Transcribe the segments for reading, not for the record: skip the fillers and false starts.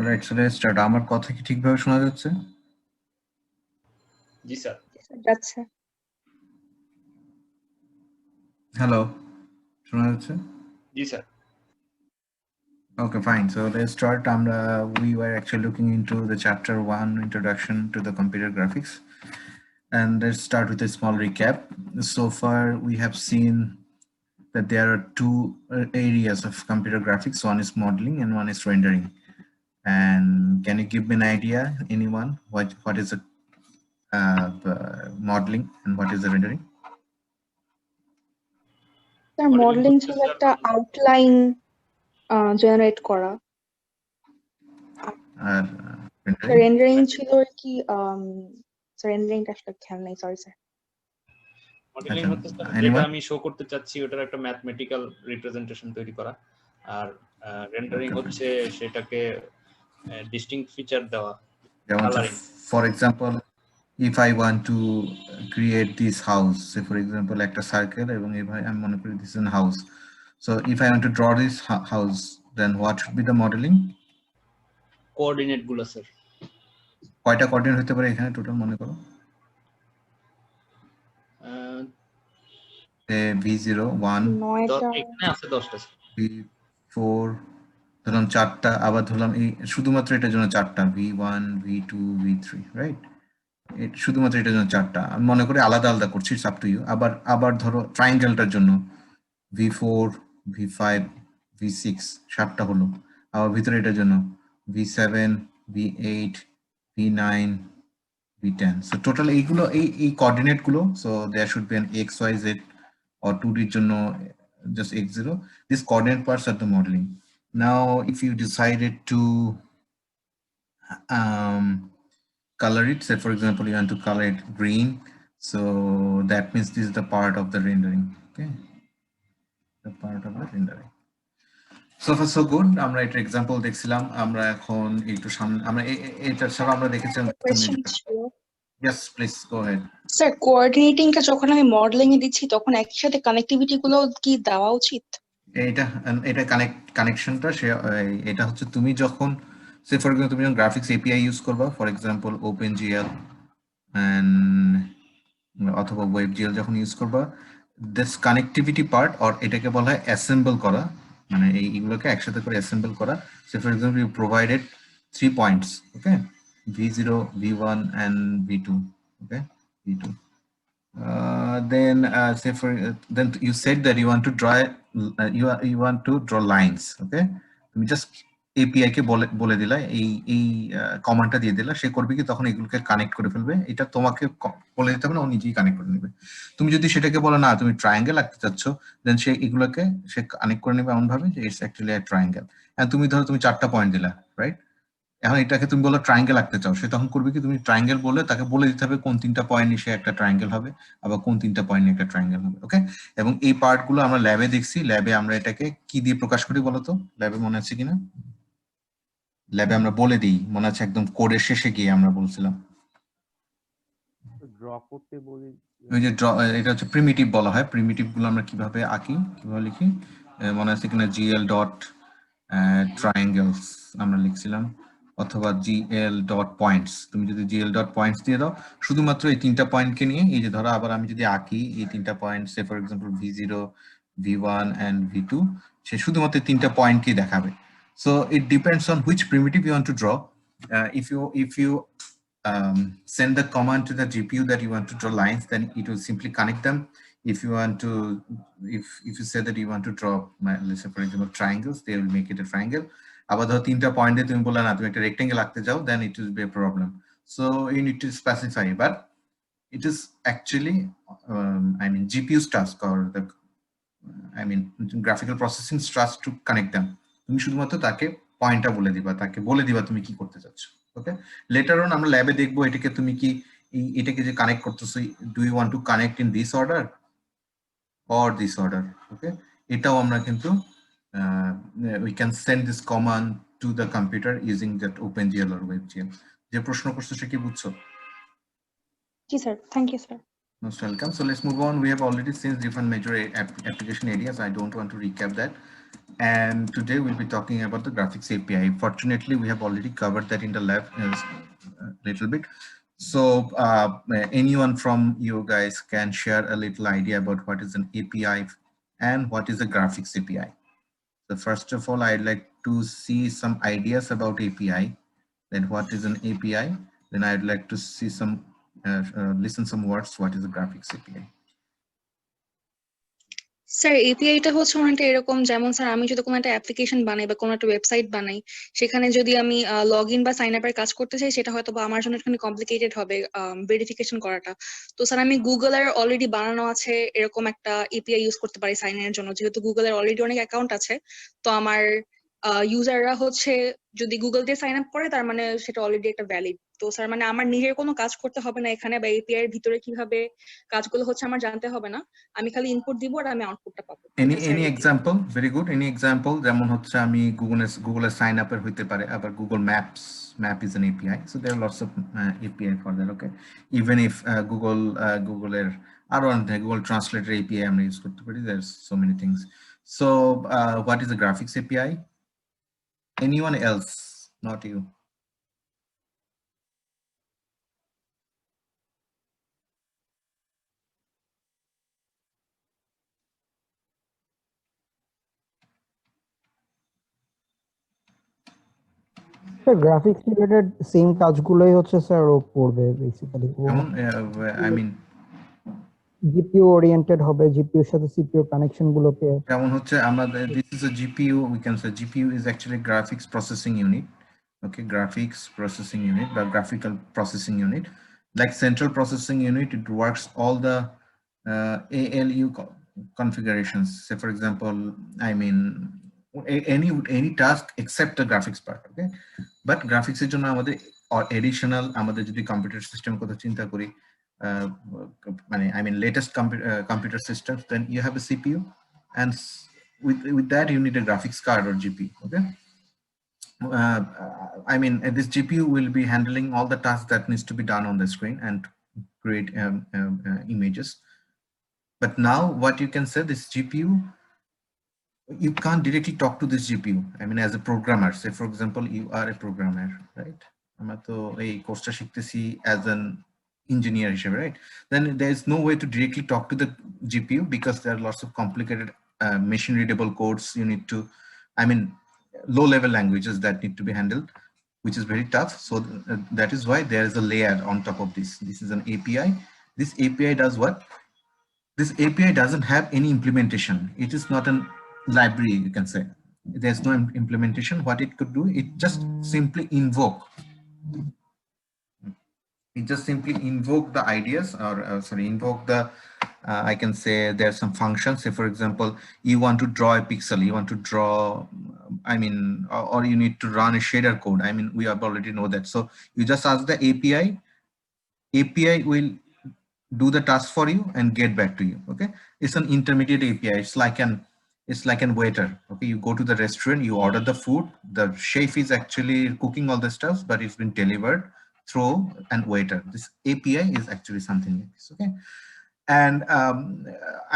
Alright, so let's start. আমার কথা কি ঠিকভাবে শোনা যাচ্ছে? জি স্যার। যাচ্ছে। হ্যালো, শোনা যাচ্ছে? জি sir. Okay, fine. So let's start. We were actually looking into the chapter 1, Introduction to the Computer Graphics. And let's start with a small recap. So far, we have seen that there are two areas of computer graphics. One is modeling and one is rendering. And can you give me an idea, anyone, what is the modeling and what is the rendering? Sir modelling ছিল একটা outline generate করা, আর rendering ছিল কি sir রেন্ডারিংটা আসলে খেয়াল নাই, sorry sir. Modelling হচ্ছে যেটা আমি শো করতে চাচ্ছি ওটার একটা ম্যাথমেটিক্যাল রিপ্রেজেন্টেশন তৈরি করা, আর রেন্ডারিং হচ্ছে সেটাকে ডিস্টিংক্ট ফিচার দেওয়া। For example, if I want to create this house, say for example একটা সার্কেল, এবং if I'm মনে করি this is a house, so if I want to draw this house, then what should be the modeling? Coordinate গুলো sir. কয়টা coordinate হতে পারে এখানে total মনে করো? v0 1 এখানে আছে 10টা, v4 ধরলাম 4টা, আবার ধরলাম এই শুধুমাত্র এটার জন্য 4টা, v1 v2 v3, রাইট? শুধুমাত্র এটার জন্য 4টা, আমি মনে করি আলাদা আলাদা করছি, ইটস আপ টু ইউ। আবার ধরো ট্রায়াঙ্গেলটার জন্য v4 v5 v6 7টা হলো, আবার ভিতরে এটার জন্য v7 v8 v9 v10। So total এইগুলো এই কোঅর্ডিনেট গুলো, so there should be an xyz or 2D এর জন্য just x0. These coordinate parts are the modeling. Now if you decided to color it, say for example you want to color it green, so that means this is the part of the rendering. Okay, the part of the rendering. So far so good. আমরা একটা example দেখছিলাম, আমরা এখন একটু সামনে আমরা এটা ছাড়া আমরা দেখেছিলাম। Yes, please go ahead. Sir কোঅর্ডিনেটিংটা যখন আমি মডেলিং এ দিচ্ছি তখন একই সাথে কানেক্টিভিটি গুলো কি দেওয়া উচিত? এটা কানেকশনটা এটা হচ্ছে তুমি যখন সে ফর এক্সাম্পল তুমি যখন গ্রাফিক্স এপিআই ইউজ করবা, ফর এক্সাম্পল ওপেনজিএল অথবা ওয়েবজিএল যখন ইউজ করবা, দিস কানেক্টিভিটি পার্ট অর এটাকে বলা হয় অ্যাসেম্বল করা, মানে এইগুলোকে একসাথে করে অ্যাসেম্বল করা। Say for example you provided 3 points, okay, v0 v1 and v2, okay, v2. Then you said that you want to draw you want to draw lines, okay? তুমি জাস্ট এপিআই কে বলে দিলা, এই কমান্ডটা দিয়ে দিলা, সে করবে কি তখন এগুলোকে কানেক্ট করে ফেলবে। এটা তোমাকে বলে দিতে হবে না, ও নিজেই কানেক্ট করে নেবে। তুমি যদি সেটাকে বলো না তুমি ট্রায়াঙ্গেল আঁকতে চাচ্ছ, দেন সে এগুলোকে সে কানেক্ট করে নেবে এমন ভাবে যে it's actually a triangle. And তুমি ধরো তুমি 4টা পয়েন্ট দিলা, রাইট? এখন এটাকে তুমি বলো ট্রায়াঙ্গেল আঁকতে চাও, সে তখন করবে কি তুমি ট্রায়াঙ্গেল বলে তাকে বলে দিতে হবে কোন 3টা পয়েন্ট নিয়ে সে একটা ট্রায়াঙ্গেল হবে, আবার কোন 3টা পয়েন্ট নিয়ে একটা ট্রায়াঙ্গেল হবে, ওকে? এবং এই পার্টগুলো আমরা ল্যাবে দেখছি। ল্যাবে আমরা এটাকে কি দিয়ে প্রকাশ করি বলো তো? ল্যাবে মনে আছে কিনা? ল্যাবে আমরা বলে দিই, মনে আছে একদম কোডের শেষে গিয়ে আমরা বলছিলাম ড্র করতে বলি। ওই যে ড্র, এটা হচ্ছে প্রিমিটিভ বলা হয়। প্রিমিটিভ গুলো আমরা কিভাবে আঁকি, কিভাবে লিখি মনে আছে কিনা? জিএল ডট ট্রায়াঙ্গেলস আমরা লিখছিলাম, অথবা জিএল ডট পয়েন্টস। তুমি যদি জিএল ডট পয়েন্টস দিয়ে দাও, শুধুমাত্র এই 3টা পয়েন্টকে নিয়ে, এই যে ধরো আবার আমি যদি আঁকি এই 3টা পয়েন্ট, সে for example v0 v1 and v2, সে শুধুমাত্র 3টা পয়েন্টকেই দেখাবে। So it depends on which primitive you want to draw. if you send the command to the GPU that you want to draw lines, then it will simply connect them. If you want to, if you say that you want to draw, let's say for example triangles, they will make it a triangle. আবার ধরো 3টা পয়েন্টে তুমি বললে না তুমি একটা rectangle আঁকতে চাও, then it will be a problem. So you need to specify, but it is actually I mean GPU's task, or the graphical processing task to connect them. তুমি শুধুমাত্র তাকে পয়েন্টটা বলে দিবা, তাকে বলে দিবা তুমি কি করতে চাচ্ছ, ওকে? লেটার অন আমরা ল্যাবে দেখবো এটাকে তুমি কি এটাকে যে কানেক্ট করতেছো, do you want to connect in this order or this order, okay? এটাও আমরা কিন্তু we can send this command to the computer using that OpenGL or WebGL. যে প্রশ্ন করছো সে কি বুঝছো? জি sir, thank you sir. Most welcome. So let's move on. We have already seen different major application areas. I don't want to recap that. And today we'll be talking about the graphics API. Fortunately, we have already covered that in the lab a little bit. So anyone from you guys can share a little idea about what is an API and what is a graphics API. So first of all, I'd like to see some ideas about API. Then what is an API? Then I'd like to see some, listen some words. What is a graphics API? Sir এপিআইটা হচ্ছে অনেকটা এরকম, যেমন sir আমি যদি কোনো একটা application বানাই বা কোনো একটা ওয়েবসাইট বানাই, সেখানে যদি আমি লগ ইন বা সাইন আপের কাজ করতে চাই, সেটা হয়তো বা আমার জন্য একটু কমপ্লিকেটেড হবে ভেরিফিকেশন করাটা। তো স্যার আমি গুগলের অলরেডি বানানো আছে এরকম একটা এপিআই ইউজ করতে পারি সাইন ইনের জন্য, যেহেতু গুগলের অলরেডি অনেক অ্যাকাউন্ট আছে। তো আমার ইউজাররা হচ্ছে যদি গুগল দিয়ে সাইন আপ করে, তার মানে সেটা অলরেডি একটা ভ্যালিড। তো স্যার মানে আমার নিজের কোনো কাজ করতে হবে না এখানে, বা এপিআই এর ভিতরে কিভাবে কাজগুলো হচ্ছে আমার জানতে হবে না। আমি খালি ইনপুট দিব আর আমি আউটপুটটা পাবো। Any example? Very good. Any example? যেমন হচ্ছে আমি Google sign up হইতে পারে, আবার Google Map is an API. So there are lots of API for that. Okay. Even if Google এর আরো অনেক Google Translator API আমরা ইউজ করতে পারি. There's so many things. So what is the graphics API? Anyone else? Not you. Sir graphics related same কাজগুলোই হচ্ছে sir ও করবে basically. I mean GPU oriented হবে, জিপিইউর সাথে সিপিইউ কানেকশন গুলোকে। যেমন হচ্ছে আমাদের this is a GPU, we can say GPU is actually graphics processing unit. Okay, graphics processing unit, but graphical processing unit, like central processing unit, it works all the ALU configurations. Say for example, I mean any task except the graphics part. Okay, but graphics এর জন্য আমাদের additional আমাদের যদি computer system কথা চিন্তা করি, I mean latest computer systems, then you have a CPU, and with that you need a graphics card or GPU. Okay, I mean this GPU will be handling all the tasks that needs to be done on the screen and create images. But now what you can say, this GPU, you can't directly talk to this GPU. I mean, as a programmer, say for example, you are a programmer, right? আমরা তো এই কোর্সটা শিখতেছি as an engineer হিসেবে, right? Then there is no way to directly talk to the GPU because there are lots of complicated machine readable codes you need to, I mean, low level languages that need to be handled, which is very tough. So that is why there is a layer on top of this. This is an API. This API does what? This API doesn't have any implementation. It is not a library, you can say. There's no implementation. What it could do, it just simply invoke. It just simply invoke the ideas, or invoke the, I can say there's some functions. Say for example, you want to draw a pixel, you want to draw, I mean, or you need to run a shader code. I mean, we have already know that. So you just ask the API will do the task for you and get back to you. Okay, it's an intermediate API. It's like an waiter. Okay, you go to the restaurant, you order the food, the chef is actually cooking all the stuff, but it's been delivered through an waiter. This API is actually something like this. Okay, and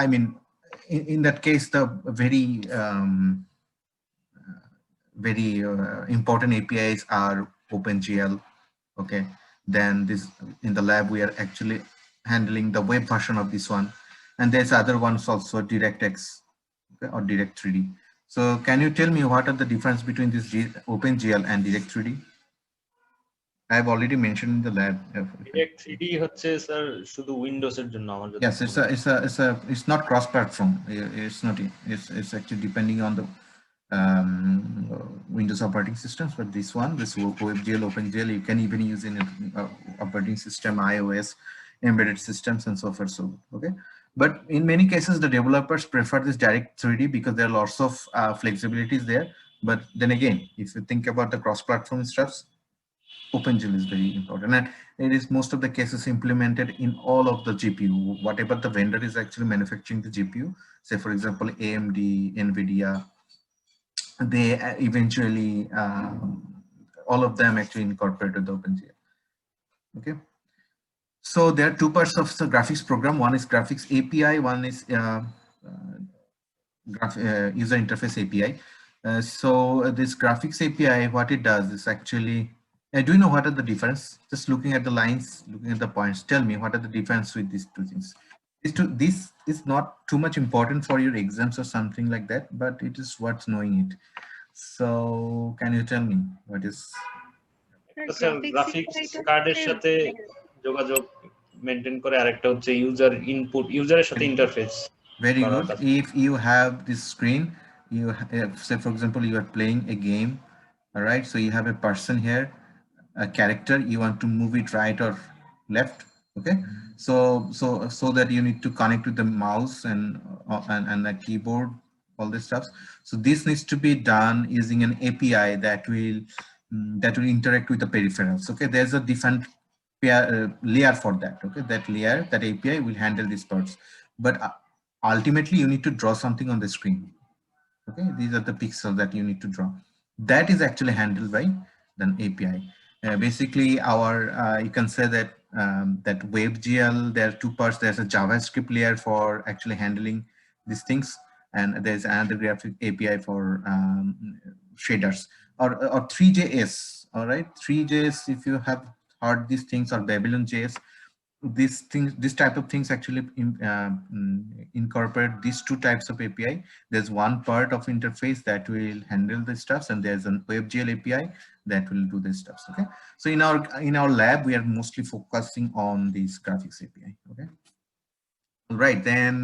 I mean, in that case, the very important APIs are OpenGL. Okay, then this in the lab we are actually handling the web version of this one, and there's other ones also, DirectX, okay, or Direct3D. So can you tell me what are the difference between this OpenGL and Direct3D? I have already mentioned in the lab. Direct3D হচ্ছে sir শুধু Windows এর জন্য আমার। Yes, it's not cross platform. It's not. It's actually depending on the Windows operating systems, but this WebGL, OpenGL, you can even use in operating system, iOS, embedded systems, and so forth. So okay, but in many cases the developers prefer this Direct3D because there are lots of flexibilities there. But then again, if you think about the cross-platform stuff, OpenGL is very important, and it is most of the cases implemented in all of the GPU. Whatever the vendor is actually manufacturing the GPU, say for example AMD, NVIDIA, they eventually all of them actually incorporated the OpenGL. Okay, so there are two parts of the graphics program. One is graphics API, one is user interface API. So this graphics API, what it does is actually, do you know what are the difference? Just looking at the lines, looking at the points, tell me what are the difference with these two things. This is not too much important for your exams or something like that, but it is worth knowing it. So can you tell me what is? Sir graphics কার্ডের সাথে যোগাযোগ maintain করে, আরেকটা হচ্ছে user input, ইউজারের সাথে interface. Very good. If you have this screen, you have, say for example you are playing a game, all right, so you have a person here, a character, you want to move it right or left, okay, so that you need to connect with the mouse and the keyboard, all this stuff. So this needs to be done using an API that will interact with the peripherals. Okay, there's a different layer for that. Okay, that layer, that API will handle these parts, but ultimately you need to draw something on the screen. Okay, these are the pixels that you need to draw. That is actually handled by the API. Basically our you can say that that WebGL, there are two parts. There's a JavaScript layer for actually handling these things, and there's another graphic API for shaders, or 3JS. All right, 3JS, if you have heard these things, or Babylon JS, this type of things actually incorporate these two types of API. There's one part of interface that will handle the stuffs, and there's an WebGL API that will do the stuffs. Okay, so in our lab we are mostly focusing on this graphics API. Okay, all right, then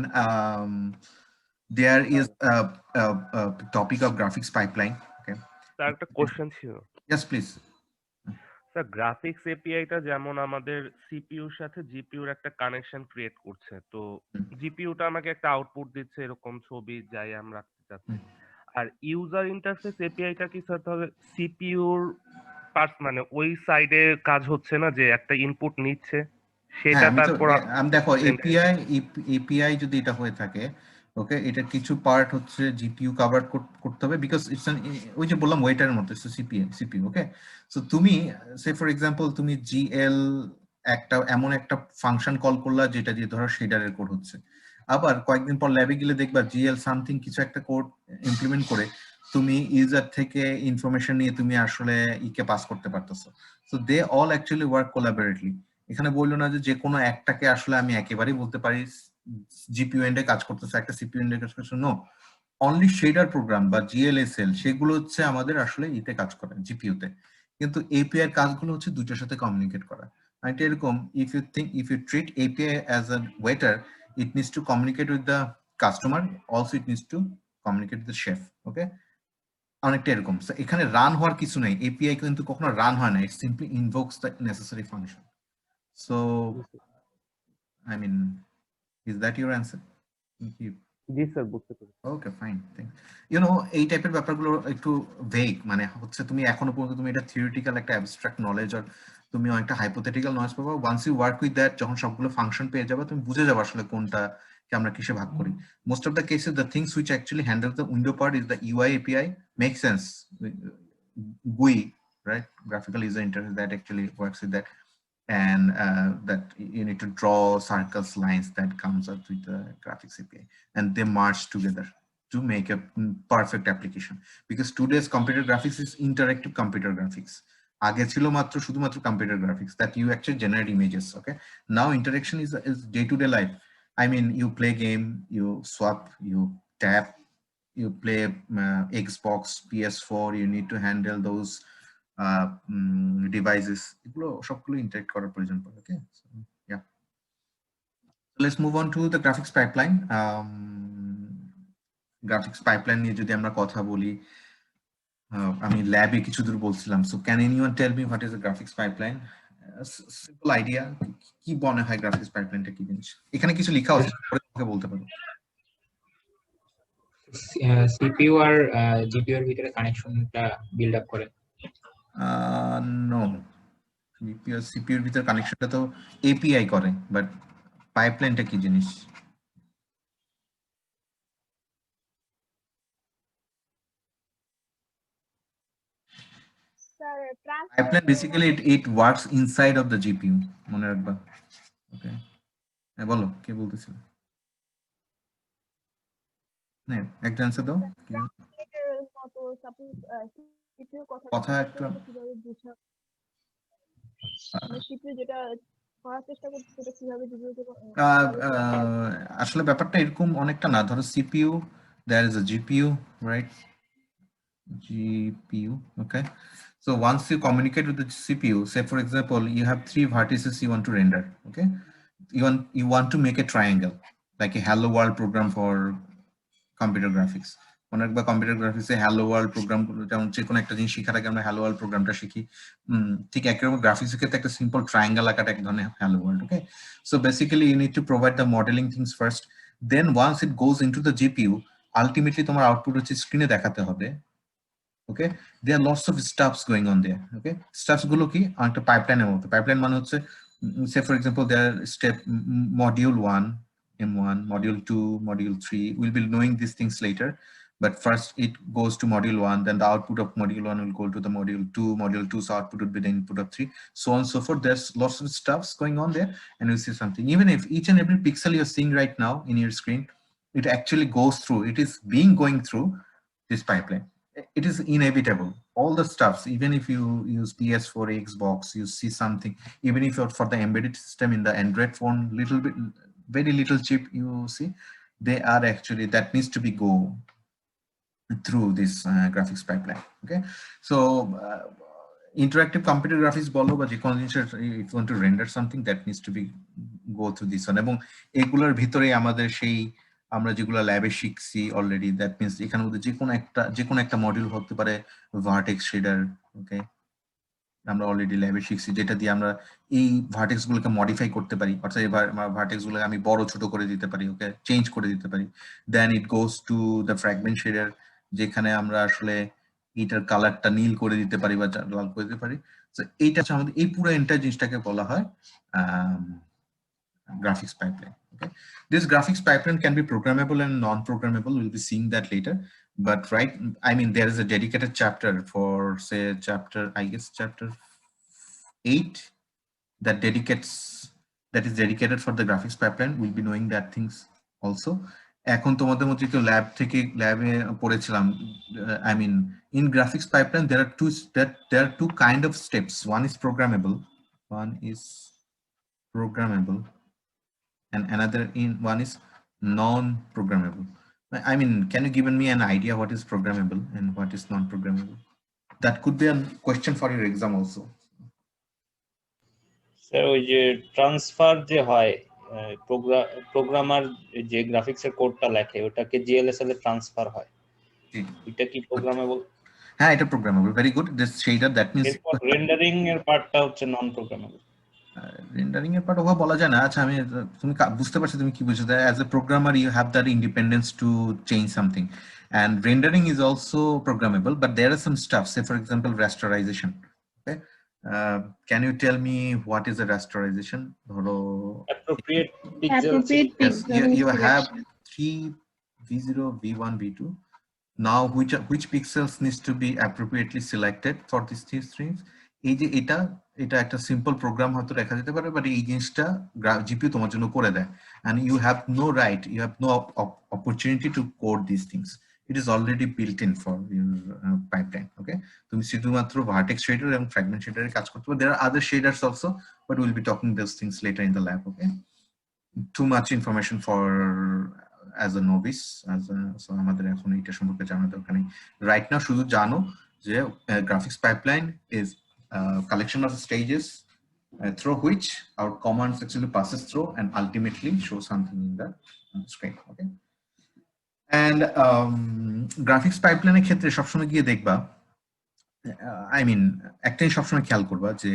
there is a topic of graphics pipeline. Okay, তার একটা question ছিল। yes please. Sir graphics এপিআইটা যেমন আমাদের সিপিইউর সাথে জিপিইউর একটা connection create করছে, তো জিপিইউটা আমাকে একটা আউটপুট দিচ্ছে এরকম ছবি যাই আমরা রাখতে চাচ্ছি, আর ইউজার ইন্টারফেস এপিআইটা কি স্যার তাহলে সিপিইউর পার্টস মানে ওই সাইডে কাজ হচ্ছে না, যে একটা ইনপুট নিচ্ছে সেটা তারপর আমি দেখো এপিআই যদি এটা হয়ে থাকে, ওকে, এটা কিছু পার্ট হচ্ছে জিপিইউ কভার করতে হবে, বিকজ ইটস ওই যে বললাম ওয়েটারের মতো সিপিইউ। ওকে, সো তুমি সে ফর এক্সাম্পল তুমি জিএল এমন একটা ফাংশন কল করলা যেটা দিয়ে ধরো শেডারের কোড হচ্ছে, আবার কয়েকদিন পর ল্যাবে গেলে দেখবা জিএল সামথিং কিছু একটা কোড ইমপ্লিমেন্ট করে তুমি ইউজার থেকে ইনফরমেশন নিয়ে তুমি আসলে ইকে পাস করতে পারতেছো। So they all actually work collaboratively. এখানে বললো না যে কোনো একটাকে আসলে আমি একেবারেই বলতে পারি জিপিইউ এন্ডে কাজ করতেছে, একটা সিপিইউ এন্ডে কাজ করতেছে, নো, অনলি শেডার প্রোগ্রাম বা জিএলএসএল সেগুলো হচ্ছে আমাদের আসলে ইতে কাজ করে জিপিইউ তে, কিন্তু এপিআই এর কাজগুলো হচ্ছে দুইটার সাথে কমিউনিকেট করা। মানে এরকম, if you treat API as a waiter, it needs to communicate with the customer, also it needs to communicate with the chef. Okay, অনেকটা এরকম। সো এখানে রান হওয়ার কিছু নাই, এপিআই কিন্তু কখনো রান হয় না, it simply invokes the necessary function. So, I mean, is that your answer? Thank you. জি স্যার, বুঝতে পেরেছি। Okay, fine, thanks. You know, এই টাইপের ব্যাপারগুলো একটু ভেগ, মানে হচ্ছে তুমি এখনো পর্যন্ত তুমি এটা থিওরিটিক্যাল একটা অ্যাবস্ট্রাক্ট নলেজ, আর তুমি অনেকটা হাইপোথেটিক্যাল নলেজ পাবো। Once you work with that, যখন সবগুলো ফাংশন পেয়ে যাবে, তুমি বুঝে যাবে আসলে কোনটা কে আমরা কিসে ভাগ করি। Most of the cases the things which actually handle the window part is the UI API, make sense, GUI, right, graphical user interface, that actually works with that. And that you need to draw circles, lines, that comes up with the graphics API, and they merge together to make a perfect application. Because today's computer graphics is interactive computer graphics. আগে ছিল মাত্র শুধুমাত্র computer graphics that you actually generate images. Okay, now interaction is day-to-day life. I mean, you play game, you swap, you tap, you play Xbox, PS4, you need to handle those devices, এগুলো সবগুলো interact করার প্রয়োজন পড়ে। ওকে, yeah, let's move on to the graphics pipeline. Graphics pipeline নিয়ে যদি আমরা কথা বলি, আমি ল্যাবে কিছু দূর বলছিলাম। So can anyone tell me what is the graphics pipeline? Simple idea, কি মনে হয় গ্রাফিক্স পাইপলাইনটা কি জিনিস? এখানে কিছু লেখা আছে, পরে বলতে পারো। সিপিইউ আর জিপিইউ এর ভিতরে কানেকশনটা বিল্ড আপ করে। নো, সিপিইউ এর ভিতরে কানেকশনটা তো এপিআই করে, বাট পাইপলাইনটা কি জিনিস? Pipeline basically it works inside of the GPU, মনে রাখবা। ওকে, হ্যাঁ বলো, কে বলতেছিল? না, একটা আনসার দাও। সিপিইউ কথা কথা একটা কিভাবে বুঝা মানে সিপিইউ যেটা করার চেষ্টা করছে সেটা কিভাবে জিপিইউ আসলে ব্যাপারটা এরকম অনেকটা না, ধরো CPU, there is a GPU, right? GPU, okay. So once you communicate with the CPU, say for example, you have 3 vertices you want to render, okay? You want to make a triangle, like a hello world program for computer graphics. অনেকবার computer গ্রাফিক্সে hello world programme, যেমন যে কোনো একটা জিনিস শেখার আগে আমরা hello world প্রোগ্রামটা শিখি, ঠিক একই রকম গ্রাফিক্সের ক্ষেত্রে একটা সিম্পল ট্রায়াঙ্গেল আঁকাটা এক ধরনের hello world, okay? So basically you need to provide the modelling things first, then once it goes into the GPU, ultimately তোমার আউটপুট হচ্ছে স্ক্রিনে দেখাতে হবে, okay? There are lots of stuffs going on there, okay? Stuffs গুলো কি একটা পাইপলাইনের মতো। পাইপলাইন মানে হচ্ছে say for example there step module 1, M1, module 2, module 3. We'll be knowing these things later, but first it goes to module 1, then the output of module 1 will go to the module 2, module 2's output would be the input of 3, so on and so forth. There's lots of stuffs going on there, and you see something. Even if each and every pixel you're seeing right now in your screen, it actually goes through, it is going through this pipeline. It is inevitable. All the stuffs, even if you use PS4, Xbox, you see something, even if you're for the embedded system in the Android phone, little bit, very little chip you see, they are actually, that needs to be go through this graphics pipeline, okay? So interactive computer graphics bolo ba jekon jinishar, if you want to render something, that needs to be go through this one, ebong egular bhitore amader shei আমরা যেগুলো ল্যাবে শিখছি already, that means এখানের মধ্যে যে কোনো একটা module হতে পারে ভার্টেক্স শেডার, ওকে? আমরা অলরেডি ল্যাবে শিখছি, যেটা দিয়ে আমরা এই ভার্টেক্স গুলোকে মডিফাই করতে পারি, অর্থাৎ এই ভার্টেক্স গুলোকে আমি বড় ছোট করে দিতে পারি, ওকে, চেঞ্জ করে দিতে পারি। দেন ইট গোস টু দ্য ফ্র্যাগমেন্ট শেডার, যেখানে আমরা আসলে এটার কালারটা নীল করে দিতে পারি বা লাল করে দিতে পারি। তো এইটা হচ্ছে আমাদের এই পুরো এন্টার জিনিসটাকে বলা হয় graphics pipeline, okay? This graphics pipeline can be programmable and non-programmable. We'll be seeing that later, but right, I mean, there is a dedicated chapter for, say, I guess chapter 8 that is dedicated for the graphics pipeline. We'll be knowing that things also. এখন তোমাদের মধ্যে কেউ ল্যাবে পড়েছিলাম, I mean, in graphics pipeline there are two kind of steps. One is programmable, and another one is non-programmable. I mean, can you give me an idea what is programmable and what is non-programmable? That could be a question for your exam also. So ওই যে transfer যে হয়, programmer যে graphics এর কোডটা লেখে ওটাকে জিএলএসএল a transfer হয়, এটা কি প্রোগ্রামেবল? হ্যাঁ, এটা programmable. Very good. This shader, that means rendering এর পার্টটা হচ্ছে নন প্রোগ্রামেবল। রেন্ডারিং এর পার্ট ওভাবে বলা যায় না। আচ্ছা, আমি তুমি বুঝতে পারছো তুমি কি বুঝছো? As a programmer you have that independence to change something, and rendering is also programmable, but there are some stuff, say for example rasterization, okay? Can you tell me what is a rasterization? Appropriate pixels. Yes, you have 3 V0, V1, V2. Now which pixels needs to be appropriately selected for these three streams? এই যে এটা একটা simple programme হয়তো লেখা যেতে পারে, but এই জিনিসটা জিপিইউ তোমার জন্য করে দেয়, and you have no right, you have no opportunity to code these things. It is already built in for your pipeline, okay? তুমি শুধুমাত্র ভার্টেক্স শেডার এবং ফ্র্যাগমেন্ট শেডারে কাজ করতে পারো। There are other shaders also, but we'll be talking those things later in the lab, okay? Too much information for as a novice, so আমাদের এখন এটা সম্পর্কে জানার দরকার নেই। Right now শুধু জানো যে graphics pipeline is a collection of stages through which our commands actually passes through and ultimately show something in the screen, okay? And graphics pipeline এর ক্ষেত্রে সবসময় গিয়ে দেখবা, I mean, একটাই সবসময় খেয়াল করবা যে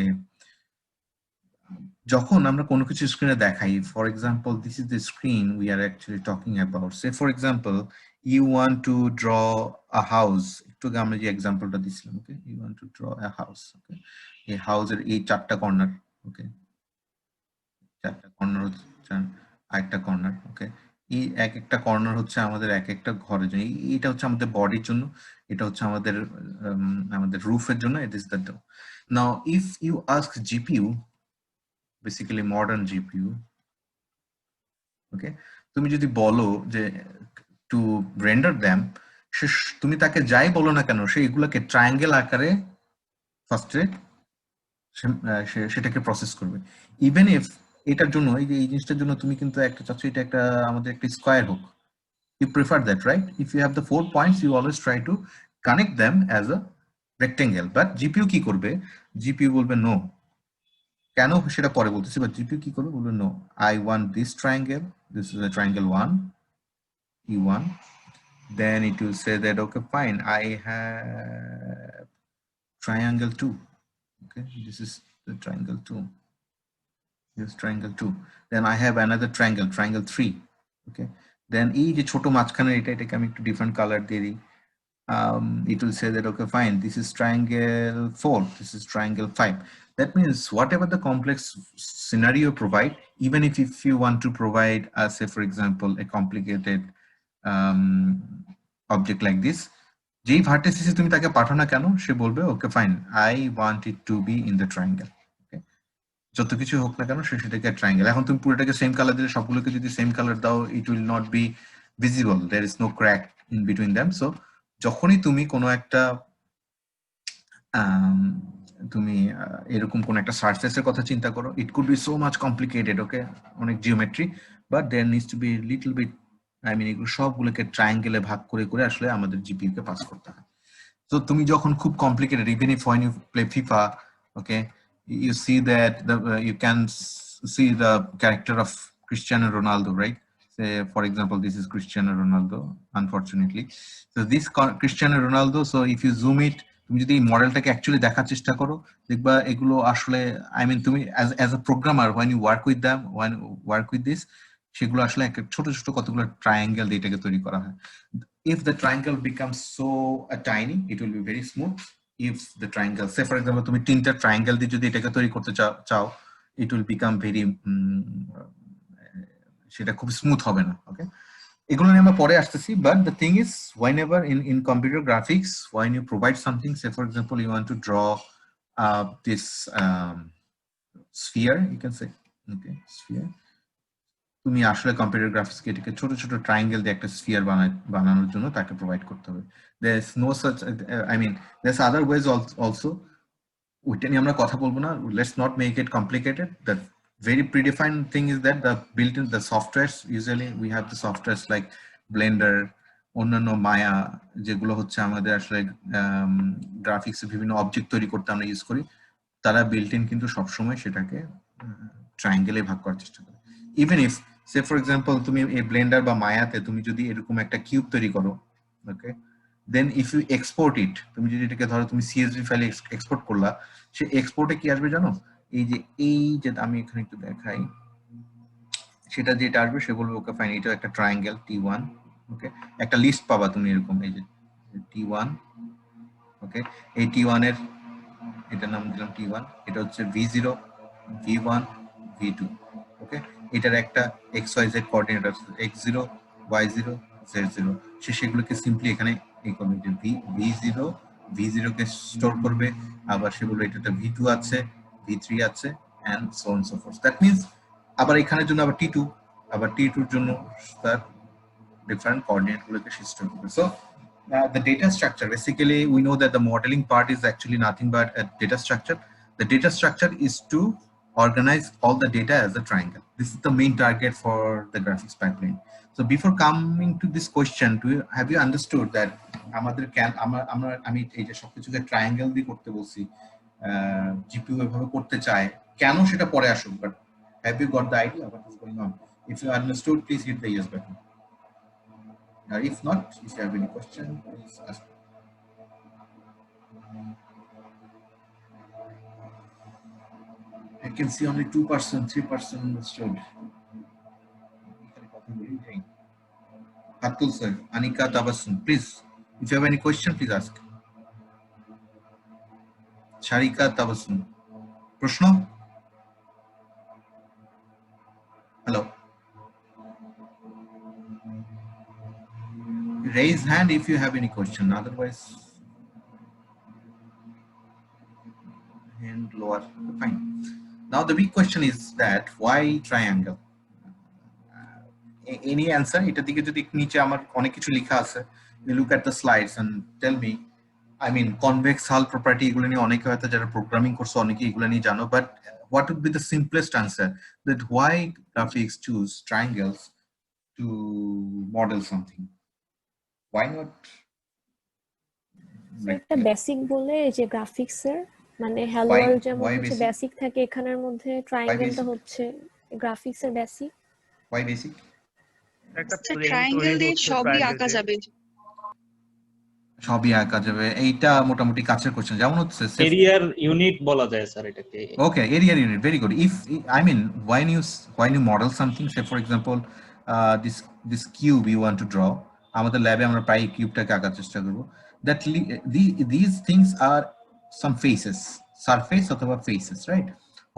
যখন আমরা কোনো কিছু স্ক্রিনে দেখাই, for example this is the screen we are actually talking about. Say for example you want to draw a house, একটু আমরা যে এক্সাম্পলটা দিছিলাম, okay? You want to draw a house, okay? এই হাউসের এই 4টা কর্নার, ওকে? 4টা কর্নার হচ্ছে আরেকটা কর্নার, ওকে? এই এক একটা কর্নার হচ্ছে আমাদের এক একটা ঘরের জন্য, এটা হচ্ছে আমাদের বডির জন্য, এটা হচ্ছে আমাদের রুফের জন্য, it is the dough. Now if you ask GPU, basically modern GPU, okay, তুমি যদি বলো যে to render them, তুমি তাকে যাই বলো না কেন সে এগুলোকে ট্রায়াঙ্গেল আকারে ফার্স্টে সেটাকে প্রসেস করবে। ইভেন ইফ এটার জন্য এই যে এই জিনিসটার জন্য তুমি কিন্তু একটা চাচ্ছ এটা একটা আমাদের একটা স্কোয়ার হোক, you prefer that, right? If you have the 4 points, you always try to connect them as a rectangle. But GPU কি করবে? GPU বলবে no. কেন সেটা পরে বলতেছি, but GPU কি করবে বলবে no. I want this triangle. This is a triangle 1, E1. Then it will say that okay, fine. I have triangle 2. Okay, this is the triangle 2. This triangle 2. Then I have another triangle, triangle 3. Okay. Then এই যে ছোট মাঝখানে এটাকে আমি একটু different colour দিয়ে দিই। It will say that okay, fine, this is triangle 4, this is triangle 5. That means whatever the complex scenario provide, even if you want to provide, say for example, a complicated object like this, যেই ভার্টিসিসে তুমি তাকে পাঠাও না কেন সে বলবে okay, fine, I want it to be in the triangle. যত কিছু হোক না কেন সেটাকে ট্রায়াঙ্গেল। এখন তুমি পুরোটাকে সেম কালার দিলে সবগুলোকে যদি সেম কালার দাও it will not be visible, there is no crack in between them. So যখনই তুমি কোনো একটা তুমি এরকম কোন একটা সারফেসের কথা চিন্তা করো, it could be so much complicated, okay, অনেক geometry, but there needs to be little bit, I mean এগুলো সবগুলোকে ট্রায়াঙ্গেলে ভাগ করে করে আসলে আমাদের জিপিইউ কে পাস করতে হয়। তো তুমি যখন খুব complicated, even if when you play FIFA, okay, you see that you can see the character of Cristiano Ronaldo, right? Say for example, this is Cristiano Ronaldo, unfortunately. So this Cristiano Ronaldo, so if you zoom it, তুমি যদি এই মডেলটাকে actually দেখার চেষ্টা করো দেখবা এগুলো আসলে, I mean তুমি as a programmer when you work with them, when you work with this, সেগুলো আসলে একটা ছোট ছোট কতগুলো ট্রায়াঙ্গেল দিয়ে এটাকে তৈরি করা হয়। If the triangle becomes so tiny, it will be very smooth. If the triangle, say for example, তুমি তিনটা ট্রায়াঙ্গেল দিয়ে যদি এটাকে তৈরি করতে চাও, it will become very সেটা খুব স্মুথ হবে না। ওকে, এগুলো নিয়ে আমরা পরে আসতেছি, but the thing is whenever in computer graphics, when you provide something, say for example you want to draw this sphere, you can say, okay, sphere, তুমি আসলে কম্পিউটার গ্রাফিক্স কে এটাকে ছোট ছোট ট্রায়াঙ্গেল দিয়ে একটা স্ফিয়ার বানানোর জন্য তাকে প্রোভাইড করতে হবে। There is no such, I mean there is other ways also, ওইটা নিয়ে আমরা কথা বলবো না, let's not make it complicated. The very predefined thing is that the built in the softwares, usually we have the softwares like blender, অন্যান্য Maya, যেগুলো হচ্ছে আমাদের আসলে গ্রাফিক্সে বিভিন্ন অবজেক্ট তৈরি করতে আমরা ইউজ করি, তারা বিল্ট ইন কিন্তু সবসময় সেটাকে ট্রায়াঙ্গেলে ভাগ করার চেষ্টা করে। Even if say for example তুমি এই ব্লেন্ডার বা মায়াতে তুমি যদি এরকম একটা কিউব তৈরি করো, ওকে, দেন ইফ ইউ এক্সপোর্ট ইট, তুমি যদি এটাকে ধরো তুমি সিএসভি ফাইলে এক্সপোর্ট করলা, সে এক্সপোর্টে কি আসবে জানো? এই যে আমি এখানে একটু দেখাই, সেটা যেটা আসবে সে বলবে ওকে ফাইন, এটা একটা ট্রায়াঙ্গেল T1, ওকে, একটা লিস্ট পাবা তুমি এরকম, এই যে T1, ওকে, এই T1 এর এটার নাম দিলাম T1, এটা হচ্ছে V0, V1, V2, ওকে, এটার একটা XYZ কোঅর্ডিনেট আছে, X0, Y0, Z0, সেগুলোকে সিম্পলি এখানে এই করবে, যে V0 কে স্টোর করবে, আবার সেগুলো এটাতে V2 আছে, V3 আছে, and so on so forth. That means আবার এখানের জন্য আবার T2, আবার T2 এর জন্য তার ডিফারেন্ট কোঅর্ডিনেট গুলোকে স্টোর করবে। So the data structure, basically we know that the modeling part is actually nothing but a data structure. The data structure is to organize all the data as a triangle. This is the main target for the graphics pipeline. So before coming to this question, have you understood that আমি এই যে সবকিছুকে triangle দিয়ে করতে বলছি, GPU এভাবে করতে চায় কেন সেটা পরে আসুক, but have you got the idea what is going on? If you understood, please hit the yes button. If not, if you have any question, please ask. I can see only 2%, 3% understood. Atul sir, Anika Tabassum, please, if you have any question, please ask. Sharika Tabassum, Prashno? Hello. Raise hand if you have any question, otherwise hand lower. Fine. Now the big question is that why triangle? Any answer? এটা দিকে যদি নিচে আমার অনেক কিছু লেখা আছে, you look at the slides and tell me, I mean, convex hull property এগুলো নিয়ে অনেকে হয়তো যারা প্রোগ্রামিং করছে অনেকে এগুলো নিয়ে জানো, but what would be the simplest answer that why graphics choose triangles to model something? Why not? একটা বেসিক বলে যে গ্রাফিক্সের মানে হ্যালো Why- ওয়ার্ল্ড যেমন why হচ্ছে basic? বেসিক থাকে, এখানের মধ্যে ট্রায়াঙ্গেলটা basic? হচ্ছে গ্রাফিক্সের বেসিক। Why basic? একটা স্যার plane ট্রায়াঙ্গেল তৈরি দিয়ে হচ্ছে সবই triangle আঁকা দিয়ে। যাবে। সবই আঁকা যাবে, এইটা মোটামুটি কাছের কোশ্চেন। যেমন হচ্ছে এরিয়ার ইউনিট বলা যায় স্যার এটাকে। okay, area unit, very good. If I mean, when you model something, say for example this cube you want to draw, আমাদের ল্যাবে আমরা প্রায় কিউবটাকে আঁকার চেষ্টা করব, that these things are some faces, surface অথবা faces, right?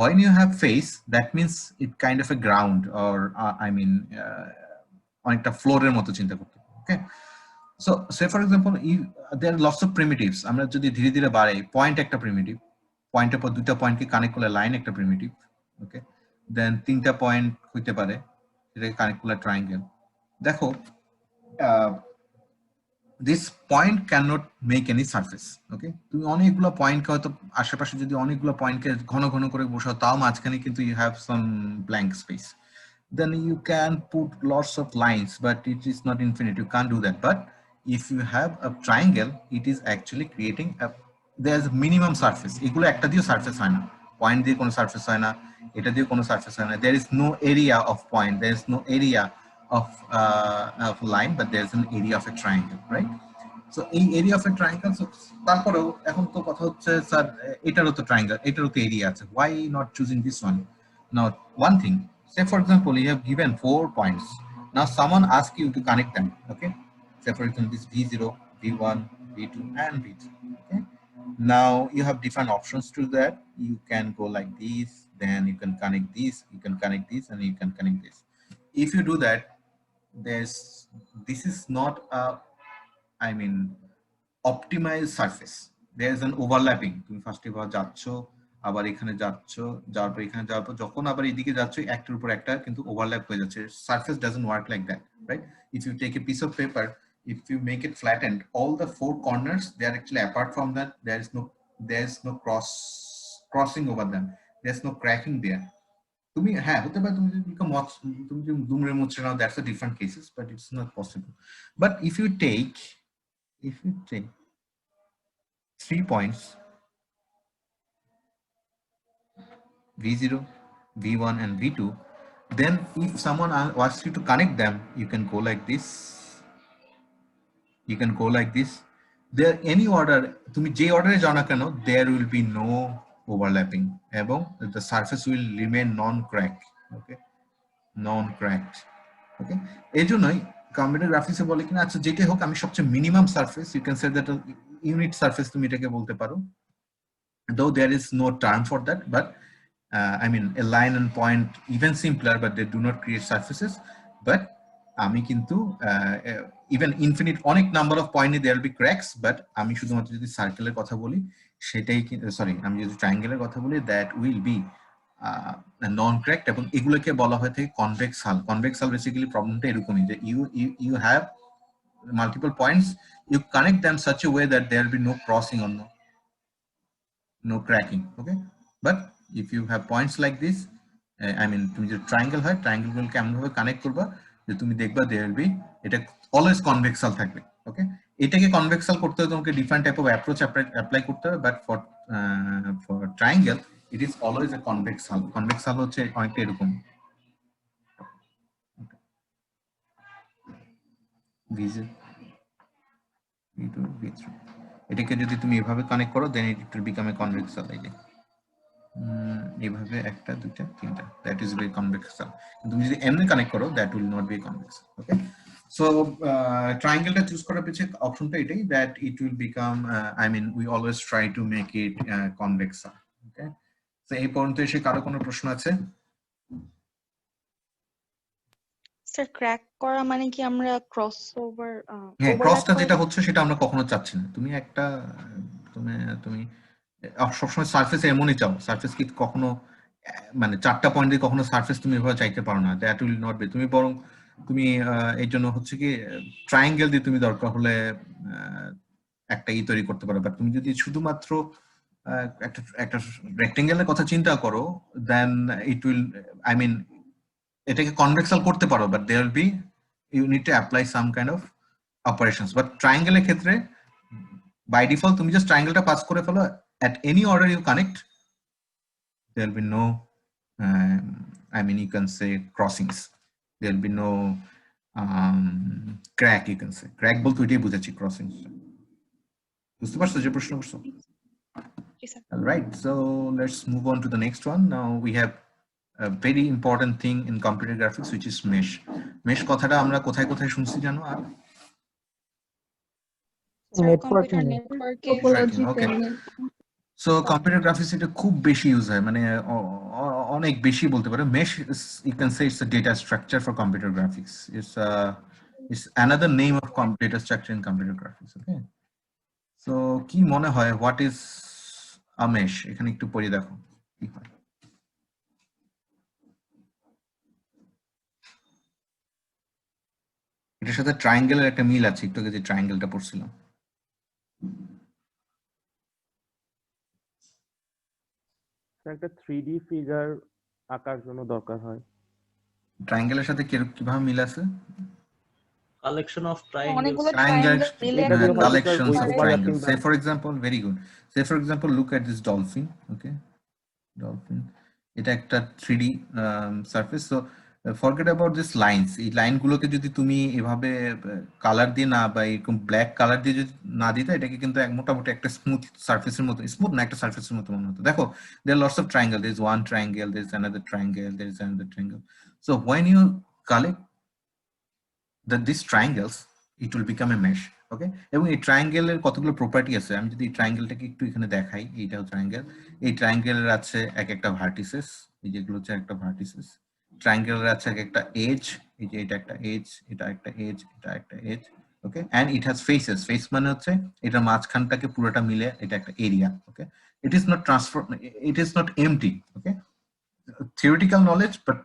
When you have face, that means it kind of a ground, or I mean অনেকটা ফ্লোরের মতো চিন্তা করতে, okay? So say for example, there are lots of primitives. আমরা যদি ধীরে ধীরে বাড়াই, পয়েন্ট একটা প্রিমিটিভ, পয়েন্টের পর দুটো পয়েন্টকে কানেক্ট করলে লাইন একটা প্রিমিটিভ, ওকে, দেন তিনটা পয়েন্ট হইতে পারে, এটাকে কানেক্ট করলে ট্রায়াঙ্গেল। দেখো, this point can not make any surface, okay. তুমি অনেকগুলো পয়েন্টকে হয়তো আশেপাশে যদি অনেকগুলো পয়েন্টকে ঘন ঘন করে বসাও, তাও মাঝখানে কিন্তু you have some blank space, then you can put lots of lines, but it is not infinite, you can't do that. But if you have a triangle, it is actually creating a, there's a minimum surface. এগুলো একটা দিয়েও surface হয় না, point দিয়ে কোনো surface হয় না, এটা দিয়ে কোনো সারফেস হয় না। there is no area of point, there is no area of line, but there is an area of a triangle, right? So এই area of a triangle, so তারপরেও এখন তো কথা হচ্ছে স্যার এটারও তো ট্রায়াঙ্গেল, এটারও তো এরিয়া আছে, why not choosing this one? Now one thing, say for example you have given 4 points, now someone asks you to connect them, okay? Say for example this v0, v1, v2 and v3, okay? Now you have different options to that. You can go like this, then you can connect this, you can connect this, and you can connect this. If you do that, this is not a, I mean, optimized surface. There is an overlapping. তুমি first এবার যাচ্ছ, আবার এখানে যাচ্ছ, যাওয়ার পর এখানে যাওয়ার পর যখন আবার এদিকে যাচ্ছ, একটার উপর একটা কিন্তু ওভারল্যাপ হয়ে যাচ্ছে। Surface doesn't work like that, right? If you take a piece of paper, if you make it flattened, all the 4 corners, they are actually apart from that. There is no crossing over them. There's no cracking there. তুমি হ্যাঁ হতে পারে তুমি যদি তুমি যদি দুমড়ে মুচড়ে নাও, that's a different cases, but it's not possible. But if you take 3 points, v0, v1 and v2, then if someone asks you to connect them, you can go like this, you can go like this. There any order, তুমি যে অর্ডারে যাও না কেন, there will be no overlapping এবং the surface will remain non-cracked, okay, non-cracked, okay? এই জন্যই computer গ্রাফিক্সে বলে কিনা, আচ্ছা যেটাই হোক আমি সবচেয়ে minimum surface, you can say that unit surface তুমি এটাকে বলতে পারো, though there is no term for that, but I mean a line and point even simpler, but they do not create surfaces. But আমি কিন্তু even infinite অনেক number of পয়েন্টে there will be cracks, but আমি শুধুমাত্র যদি সার্কেলের কথা বলি সেটাই, সরি আমি যদি ট্রায়াঙ্গেলের কথা বলি, that will be non cracked, এবং এগুলোকে বলা হয় থাকে কনভেক্স হাল। কনভেক্স হাল বেসিক্যালি প্রবলেমটা এরকমই যে you have multiple points, you connect them such a way that there will be no crossing or no cracking, okay? But if you have points like this, I mean তুমি যে triangle হয়, triangle গুলোকে এমন ভাবে connect করবা যে তুমি দেখবা there will be, এটা অলওয়েজ কনভেক্সাল থাকবে, ওকে? এটাকে কনভেক্সাল করতে হলে তোমাকে different type of approach apply করতে হবে, but for triangle it is always a convex হাল। কনভেক্স হাল হচ্ছে অনেকটা এরকম, এটাকে যদি তুমি এভাবে কানেক্ট করো, then it will become a convex hull. এই যে এভাবে একটা দুইটা তিনটা, দ্যাট ইজ ভেরি কনভেক্স হাল। তুমি যদি এমনি কানেক্ট করো, that will not be convex, okay? So ট্রায়াঙ্গেলটা চুজ করার পিছনে অপশনটা এটাই, that it will become, I mean we always try to make it convex hull, okay? তো এই পর্যন্ত এসে কারো কোনো প্রশ্ন আছে? স্যার ক্র্যাক করা মানে কি আমরা ক্রস ওভার, হ্যাঁ, ক্রসটা যেটা হচ্ছে সেটা আমরা কখনো চাচ্ছি না। তুমি একটা তুমি সবসময় সারফেস এমনই চাও, সারফেস কি কখনো মানে 4টা পয়েন্ট দিয়ে কখনো সারফেস তুমি এভাবে চাইতে পারো না, দ্যাট উইল নট বি। তুমি বরং তুমি এর জন্য হচ্ছে কি ট্রায়াঙ্গেল দিয়ে তুমি দরকার হলে একটা তৈরি করতে পারো, বাট তুমি যদি শুধুমাত্র একটা একটা রেক্টেঙ্গেলের কথা চিন্তা করো, then it will, I mean এটাকে কনভেক্সাল করতে পারো, but there will be, you need to apply some kind of operations. But ট্রায়াঙ্গেলের ক্ষেত্রে বাই ডিফল্ট তুমি জাস্ট ট্রায়াঙ্গেলটা পাস করে ফেলো, at any order you connect there will be no I mean you can say crossings, there will be no crack, you can say crack বলতে ওইটাই বুঝাচ্ছি, crossings। বুঝতে পারছো যে প্রশ্ন করছো? All right, so let's move on to the next one. Now we have a very important thing in computer graphics, which is mesh. Mesh কথাটা আমরা কোথায় কোথায় শুনছি জানো? আর কম্পিউটার নেটওয়ার্কে okay, so computer graphics এটা খুব বেশি ইউজ হয়, মানে অনেক বেশি বলতে পারো। mesh is, you can say it's a data structure for computer graphics. It's another name of data structure in computer graphics. Okay, so কি মনে হয় what is a mesh? এখানে একটু পড়ে দেখো কি হয়। এটার সাথে ট্রায়াঙ্গেলের একটা মিল আছে, একটু আগে যে ট্রায়াঙ্গেলটা পড়ছিলাম। একটা 3D ফিগার আঁকার জন্য দরকার হয়। ট্রায়াঙ্গেলের সাথে কিভাবে মিল আছে? collection of অনেকগুলো triangles, collections of triangles. Say for example, very good. Say for example, look at this dolphin. Okay, dolphin. এটা একটা 3D surface. So forget about this lines. এই লাইনগুলোকে যদি তুমি এভাবে কালার দিয়ে না বা এরকম ব্ল্যাক কালার দিয়ে যদি না দিতে, এটাকে কিন্তু মোটামুটি একটা স্মুথ সারফেসের মতো, স্মুথ না একটা সারফেসের মতো মনে হতো। দেখো, there are lots of triangle. There is one triangle, there is another triangle, there is another triangle. So when you collect these triangles, it will become a mesh. Okay, এবং এই ট্রায়াঙ্গেলের কতগুলো প্রপার্টি আছে, আমি যদি এই ট্রায়াঙ্গেলটাকে একটু এখানে দেখাই, এইটাও ট্রায়াঙ্গেল। এই ট্রায়াঙ্গেলের আছে একটা ভার্টিসেস, এই যেগুলো হচ্ছে একটা ভার্টিসেস। ট্রায়াঙ্গেলের আছে একটা এজ, এই যে এটা একটা এজ, এটা একটা এজ, এটা একটা edge. Okay, and it has faces. Face মানে হচ্ছে এটা মাঝখানটাকে পুরোটা মিলে এটা একটা area. Okay, it is not transfer, it is not empty. Okay, theoretical knowledge, but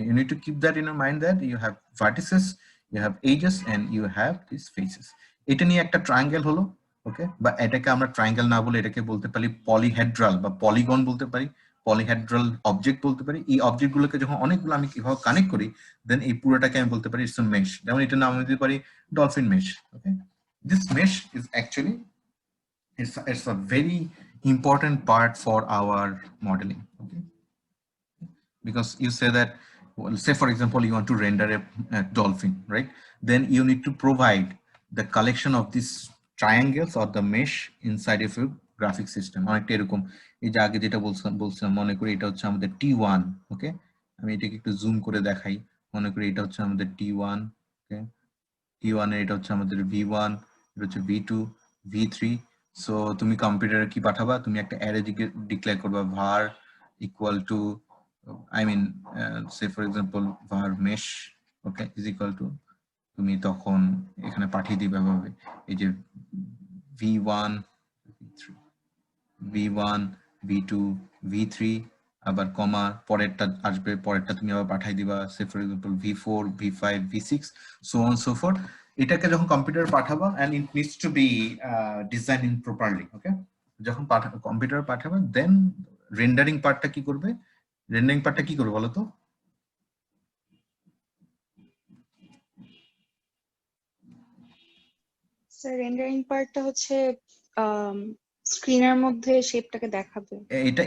you need to keep that in your mind that you have vertices, you have edges, and you have these faces. এটা নিয়ে একটা triangle হলো। ওকে, বা এটাকে আমরা triangle না বলে এটাকে বলতে পারি পলিহেড্রাল বা পলিগন বলতে পারি, পলিহেড্রাল অবজেক্ট বলতে পারি। এই অবজেক্টগুলোকে যখন অনেকগুলো আমি কিভাবে কানেক্ট করি, দেন এই পুরোটাকে আমি বলতে পারি ইটস আ মেশ। যেমন এটা নাম দিতে পারি dolphin mesh. Okay, this mesh is actually it's a very important part for our modeling. Okay, because you say that, well, say for example you want to render a dolphin, right? Then you need to provide the collection of these triangles or the mesh inside of your graphic system. অনেকটা এরকম, এই যে আগে যেটা বলছিলাম মনে করি এটা হচ্ছে আমাদের T1। ওকে, আমি এটাকে একটু জুম করে দেখাই। মনে করি এটা হচ্ছে আমাদের T1। ওকে, T1 এর এটা হচ্ছে আমাদের V1, এটা হচ্ছে V2, V3। সো তুমি কম্পিউটারে কি পাঠাবা, তুমি একটা অ্যারে ডিক্লেয়ার করবা var equal to, I mean say for example var mesh, okay, is equal to, তুমি তখন এখানে পাঠিয়ে দিবে ভাবে এই যে v1 v2 v3 আবার কমা পরেরটা আসবে, পরেরটা তুমি আবার পাঠিয়ে দিবা say for example v4 v5 v6 so on so forth। এটাকে যখন কম্পিউটার পাঠাবা and it needs to be designed in properly। ওকে, যখন কম্পিউটার পাঠাবে দেন রেন্ডারিং পার্টটা কি করবে, রেন্ডারিং পার্টটা কি করবে বলো তো? স্যার রেন্ডারিং পার্টটা হচ্ছে স্ক্রিনের মধ্যে শেপটাকে দেখাবে। এটা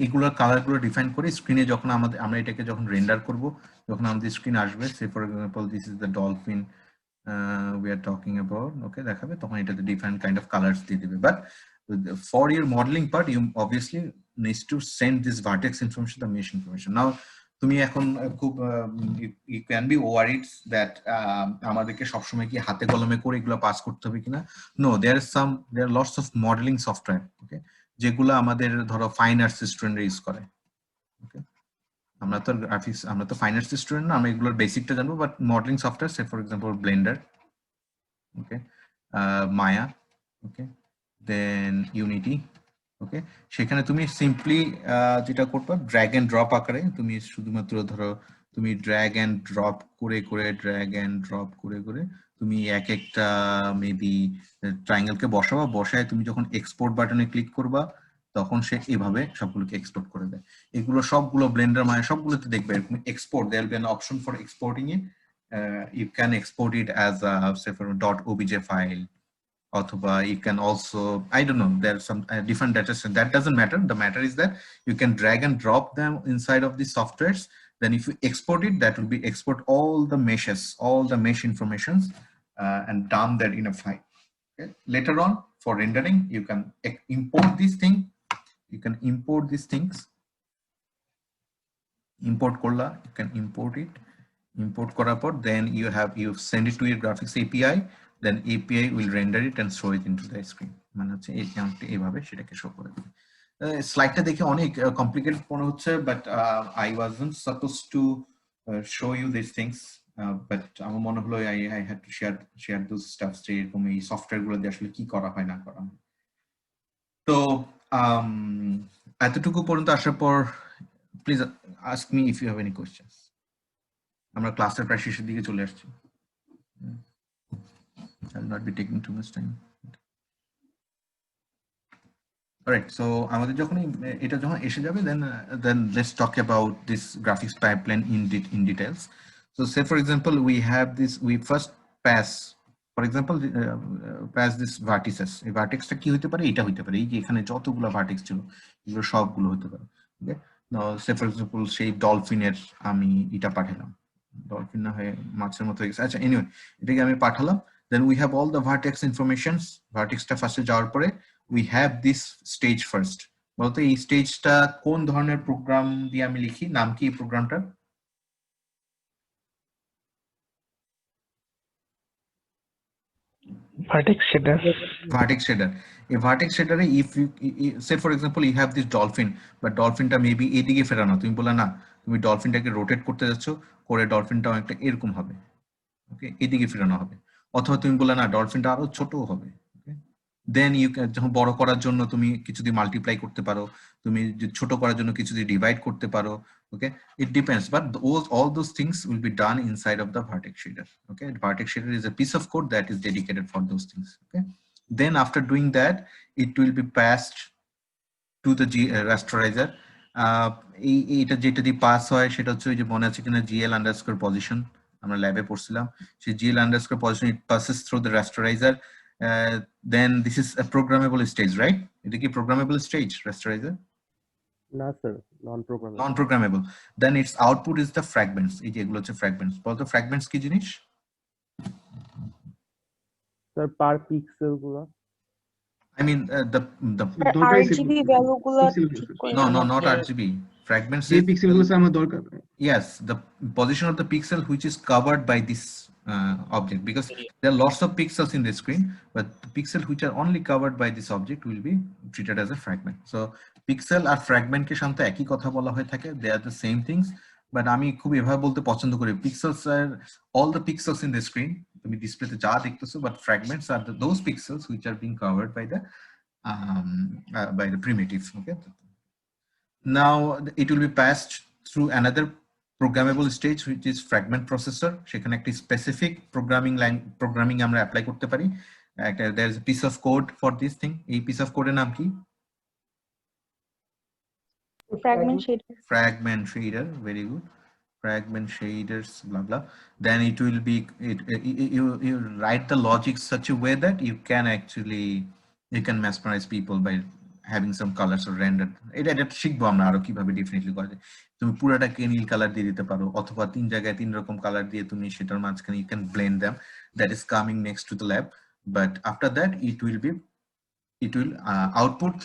এইগুলোর কালারগুলো ডিফাইন করে স্ক্রিনে যখন আমরা এটাকে যখন রেন্ডার করব, যখন আমাদের স্ক্রিন আসবে, say for example this is the dolphin we are talking about, okay, দেখাবে তখন এটাতে ডিফারেন্ট কাইন্ড অফ কালারস দিয়ে দিবে। But for your modeling part you obviously needs to send this vertex information, the mesh information. Now তুমি এখন খুব you can be worried that আমাদেরকে সবসময় কি হাতে কলমে করে এগুলো পাস করতে হবে কিনা। no, there are lots of modeling software, okay, যেগুলো আমাদের ধরো ফাইন আর্টস স্টুডেন্টরা ইউজ করে। ওকে, আমরা তো গ্রাফিক্স, আমরা তো ফাইন আর্টস স্টুডেন্ট না, আমরা এগুলোর বেসিকটা জানবো। But modelling software say for example blender, okay, Maya, okay, then Unity. Okay, সেখানে তুমি সিম্পলি যেটা করবে ড্র্যাগ এন্ড ড্রপ আকারে তুমি শুধুমাত্র ধরো তুমি ড্র্যাগ এন্ড ড্রপ করে ড্র্যাগ এন্ড ড্রপ করে তুমি এক একটা মেবি ট্রায়াঙ্গেলকে বসায় তুমি যখন এক্সপোর্ট বাটনে ক্লিক করবা তখন সে এভাবে সবগুলোকে এক্সপোর্ট করে দেয়। এগুলো সবগুলো ব্লেন্ডার মানে সবগুলোতে দেখবে এরকম export, there will be an option for exporting it. You can export it as a say for .obj file, অথবা you can also, I don't know, there's some different data set. That doesn't matter. The matter is that you can drag and drop them inside of the softwares. Then if you export it, that will be export all the meshes, all the mesh informations, and dump that in a file. Okay. Later on for rendering, you can import this thing. You can import these things. Import korla, you can import it. Import করার পর then you send it to your graphics API, then API will render it and show it into the screen. মানে হচ্ছে এই কাউন্টে এইভাবে সেটাকে show করে দেবে। স্লাইডটা দেখে অনেক কমপ্লিকেটেড মনে হচ্ছে, but I wasn't supposed to show you these things, but আমার মনে হলো I had to share those stuff যে এরকম এই সফটওয়্যার গুলো দিয়ে আসলে কি করা হয় না করা হয়। তো এতটুকু পর্যন্ত আসার পর please ask me if you have any questions. আমরা ক্লাসের প্রায় শেষের দিকে চলে আসছি। I'll not be taking too much time. Alright, so আমাদের যখন এটা যখন এসে যাবে then let's talk about this graphics pipeline in details. So say for example we have this, we first pass for example pass this vertices. এই ভার্টেক্সটা কি হতে পারে? এটা হতে পারে এই যে এখানে যতগুলো ভার্টেক্স ছিল এগুলো সবগুলো হতে পারে। ওকে, নাও say for example সেই ডলফিনের আমি এটা পাঠালাম, ডলফিন না হয়ে মাছের মতো হয়ে গেছে। আচ্ছা এনিওয়ে এটাকে আমি পাঠালাম, then we have all the vertex informations. ভার্টেক্সটা ফার্স্টে যাওয়ার পরে we have this stage first. বলতো এই স্টেজটা কোন ধরনের প্রোগ্রাম দিয়ে আমি লিখি? নাম কি এই প্রোগ্রামটা? vertex shader. Vertex shader. A vertex shader, if you say for example you have this dolphin, but dolphinটা মেবি এদিকে ফেরানো, তুমি বলে না তুমি ডলফিনটাকে রোটেট করতে যাচ্ছ, করে ডলফিনটাও একটা এরকম হবে, ওকে, এদিকে ফেরানো হবে। অথবা তুমি বলে না ডলফিনটা আরো ছোট হবে, ওকে, দেন ইউ যখন বড় করার জন্য তুমি কিছু দিয়ে মাল্টিপ্লাই করতে পারো, তুমি ছোট করার জন্য কিছু দিয়ে ডিভাইড করতে পারো, ওকে, it depends, but all those things will be done inside of the vertex shader. Okay, vertex shader is a piece of code that is dedicated for those things. Okay, then after doing that it will be passed to the rasterizer. এটা যেটা দিয়ে pass হয় সেটা হচ্ছে ওই যে মনে আছে কিনা GL_position, আমরা ল্যাবে পড়ছিলাম, সেই GL_position it passes through the rasterizer. Then this is a programmable stage, right? এটা কি programmable stage rasterizer? না sir, non programmable. Then its output is the fragments. এই যে এগুলো হচ্ছে fragments। বলতো fragments কি জিনিস? স্যার পার পিক্সেল গুলো, I mean the RGB value গুলো ঠিক করে no not RGB fragments যে পিক্সেল গুলো আমার দরকার, yes, the position of the pixel which is covered by this object, because there are lots of pixels in the screen, but the pixel which are only covered by this object will be treated as a fragment. So pixel R fragment কে সাথে একই কথা বলা হয়ে থাকে, they are the same things, but আমি খুব এভাবে বলতে পছন্দ করি pixels are all the pixels in the screen, তুমি ডিসপ্লেতে যা দেখতেছো, but fragments are those pixels which are being covered by the primitive. Okay, now it will be passed through another programmable stage which is fragment processor. সেখানে একটি specific programming আমরা apply করতে পারি। there is a piece of code for this thing. এই piece of code এর নাম কি? Fragment shader, very good. Fragment shaders, blah blah. Then it will be you write the logic such a way that you can mesmerize people by having some colors or rendered. এটা শিখবো আমরা আরো কিভাবে definitely করা যায়। তুমি পুরোটাকে নীল colour দিয়ে দিতে পারো, অথবা তিন জায়গায় তিন রকম কালার দিয়ে তুমি সেটার মাঝখানে you can blend them. That is coming next to the lab, but after that it will output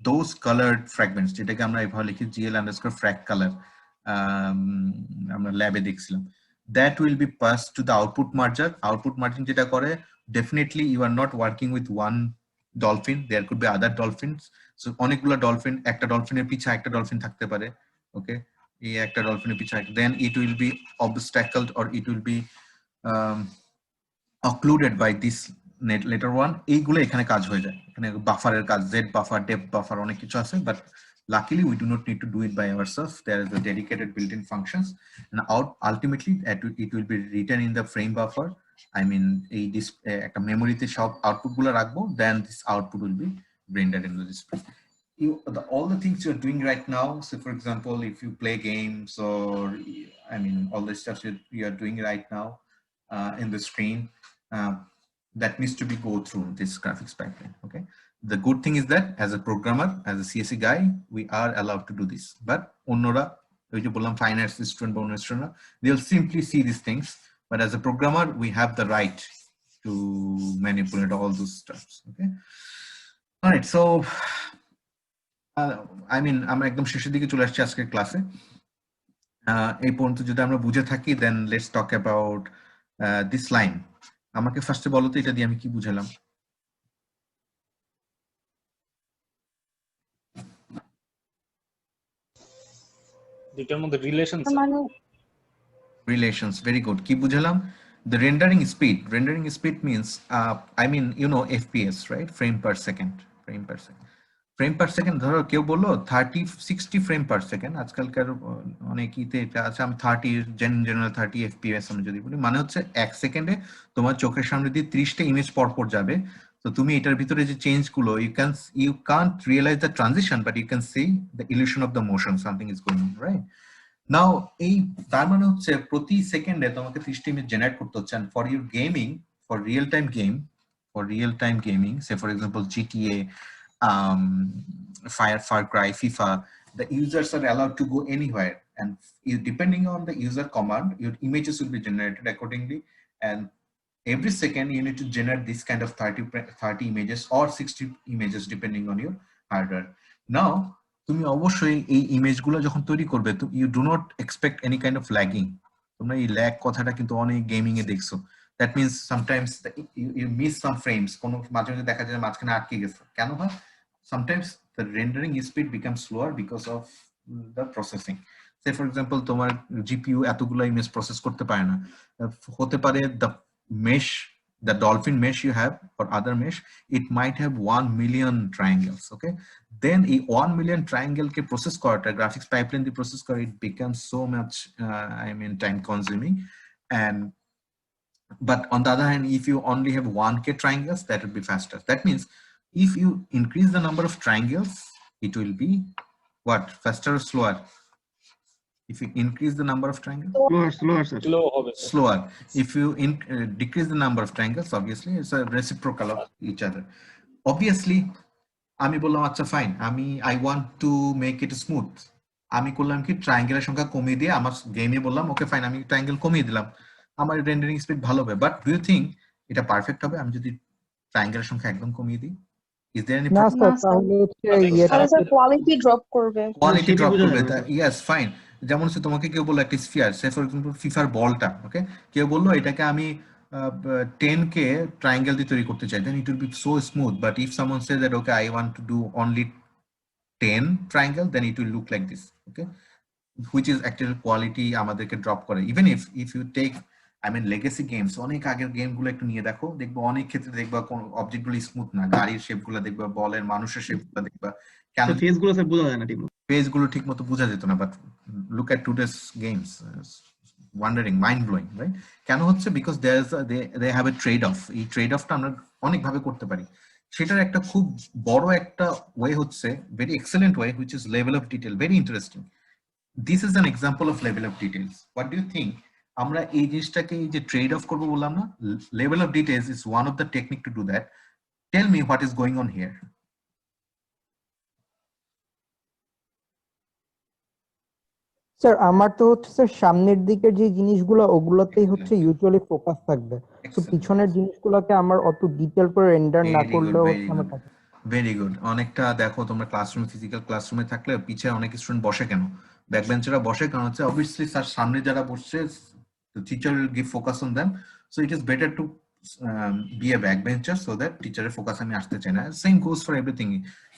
those colored fragments, যেটাকে আমরা এভাবে লিখি GL_frag color, আমরা ল্যাবে দেখছিলাম। That will be passed to the output merger. Output merging যেটা করে, definitely you are not working with one dolphin, there could be other dolphins. So অনেকগুলো ডলফিন, একটা ডলফিনের পিছে একটা ডলফিন থাকতে পারে, ওকে, এই একটা ডলফিনের পিছে, then it will be obstacled or it will be occluded by this later one. এইগুলো এখানে কাজ হয়ে যায়, এখানে বাফারের কাজ, z বাফার, depth বাফার, অনেক কিছু আছে, but Luckily, we do not need to do it by ourselves. There is a dedicated built-in functions, and ultimately it will be written in the frame buffer. I mean, this memory te shop output gulo rakhbo, then this output will be rendered in the display. All the things you're doing right now. So, for example, if you play games, or I mean, all the stuff you are doing right now in the screen, that needs to be go through this graphics pipeline. Okay. The good thing is that as a programmer, as a CSE guy, we are allowed to do this. But onnora, fine arts student, they'll simply see these things. But as a programmer, we have the right to manipulate all those stuff. Okay. All right. So, I mean, I'm একদম শেষের দিকে চলে আসছি আজকের ক্লাসে। এই পর্যন্ত যদি আমরা বুঝে থাকি, then let's talk about this line. আমাকে ফার্স্টে বলো তো এটা দিয়ে আমি কি বুঝালাম? দুইটার মধ্যে রিলেশন, relations, very good. কি বুঝালাম? The rendering speed means I mean, you know, FPS, right? Frame per second. Frame per second ধরো কেউ বললো 60 frame per second, আজকালকার অনেক ইতে এটা আছে, আমি 30 জেনারেল 30 fps আমি যদি বলি, মানে হচ্ছে এক সেকেন্ডে তোমার চোখের সামনে দিয়ে 30টা ইমেজ পরপর যাবে। তো তুমি এটার ভিতরে যে চেঞ্জ গুলো, you can't realize the transition, but you can see the illusion of the motion, something is going on, right? Now এই তার মানে হচ্ছে প্রতি সেকেন্ডে তোমাকে 30টা ইমেজ জেনারেট করতে হচ্ছে। and for your gaming, for real time gaming, say for example GTA, Far Cry, FIFA, the users are allowed to go anywhere, and depending on the user command, your images will be generated accordingly, and every second you need to generate this kind of 30 images or 60 images depending on your hardware. Now তুমি অবশ্যই এই ইমেজগুলো যখন তৈরি করবে, you do not expect any kind of lagging. তোমরা এই lag কথাটা কিন্তু অনেক গেমিং এ দেখছো। That means sometimes you miss some frames, কোনো মাঝে মাঝে দেখা যায় মাঝখানে আটকে গেছে, কেন হয়? Sometimes the rendering speed becomes slower because of the processing. Say for example তোমার GPU এতগুলো ইমেজ প্রসেস করতে পারে না, হতে পারে the mesh, the Dolphin mesh you have or other mesh, it might have 1 million triangles. Okay, then a 1 million triangle ke process kora, graphics pipeline the process kora, it becomes so much I mean time consuming. And but on the other hand, if you only have 1K triangles, that would be faster. That means if you increase the number of triangles, it will be what, faster or slower? If you increase the number of triangles, slower. If you decrease the number of triangles, obviously it's a reciprocal of each other. Obviously আমি বললাম আচ্ছা fine, I want to make it smooth, আমি করলাম কি ট্রায়াঙ্গেলের সংখ্যা কমিয়ে দিয়ে আমার গেমে বললাম ওকে ফাইন আমি ট্রায়াঙ্গেল কমিয়ে দিলাম, আমার রেন্ডারিং স্পিড ভালো হবে। বাট ডু ইউ থিংক এটা পারফেক্ট হবে আমি যদি ট্রায়াঙ্গেলের সংখ্যা একদম কমিয়ে দিই? Is there any problem? তাহলে কোয়ালিটি ড্রপ করবে। Yes fine. যেমন হচ্ছে তোমাকে কেউ বললো একটা স্ফিয়ার, সে ফর এক্সাম্পল ফিফার বলটা, ওকে, কেউ বললো এটাকে আমি 10K triangle দিয়ে তৈরি করতে চাই, then it will be so smooth. But if someone says that okay I want to do only 10 triangle, then it will look like this, okay, which is actually quality আমাদেরকে drop করে। even if you take I mean legacy games, অনেক আগের game গুলো একটু নিয়ে দেখো, দেখবো অনেক ক্ষেত্রে দেখবা কোন অবজেক্ট গুলো স্মুথ না, গাড়ির শেপ গুলো দেখবা, বলের মানুষের শেপ গুলো দেখবা, কেন ফেস গুলো স্যার বোঝা যায় না, ফেস গুলো ঠিক মতো বোঝা যেত না। But look at today's games, wondering, mind blowing, right? কেন হচ্ছে? because they have a trade off. এই ট্রেড অফটা আমরা অনেক ভাবে করতে পারি। সেটার একটা খুব বড় একটা ওয়ে হচ্ছে, very excellent way, which is level of detail. Very interesting. This is an example of level of details. What do you think? আমরা এই জিনিসটাকে এই যে ট্রেড অফ করবো বললাম না, level of details is one of the technique to do that. Tell me what is going on here. Sir আমার তো হচ্ছে স্যার সামনের দিকের যে জিনিসগুলো ওগুলোতেই হচ্ছে ইউজুয়ালি ফোকাস থাকবে, তো পিছনের জিনিসগুলোকে আমার অত ডিটেইল করে রেন্ডার না করলেও হচ্ছে আমার কাছে। Very good. অনেকটা দেখো তোমরা ক্লাসরুমে, ফিজিক্যাল ক্লাসরুমে থাকলে পিছে অনেক স্টুডেন্ট বসে কেন, ব্যাকবেঞ্চেরা বসে কারণ হচ্ছে অবভিয়াসলি স্যার সামনে যারা বসছে the teacher will give focus on them, so it is better to be a backbencher so that teacher focus আমি আসতে চাই না। Same goes for everything.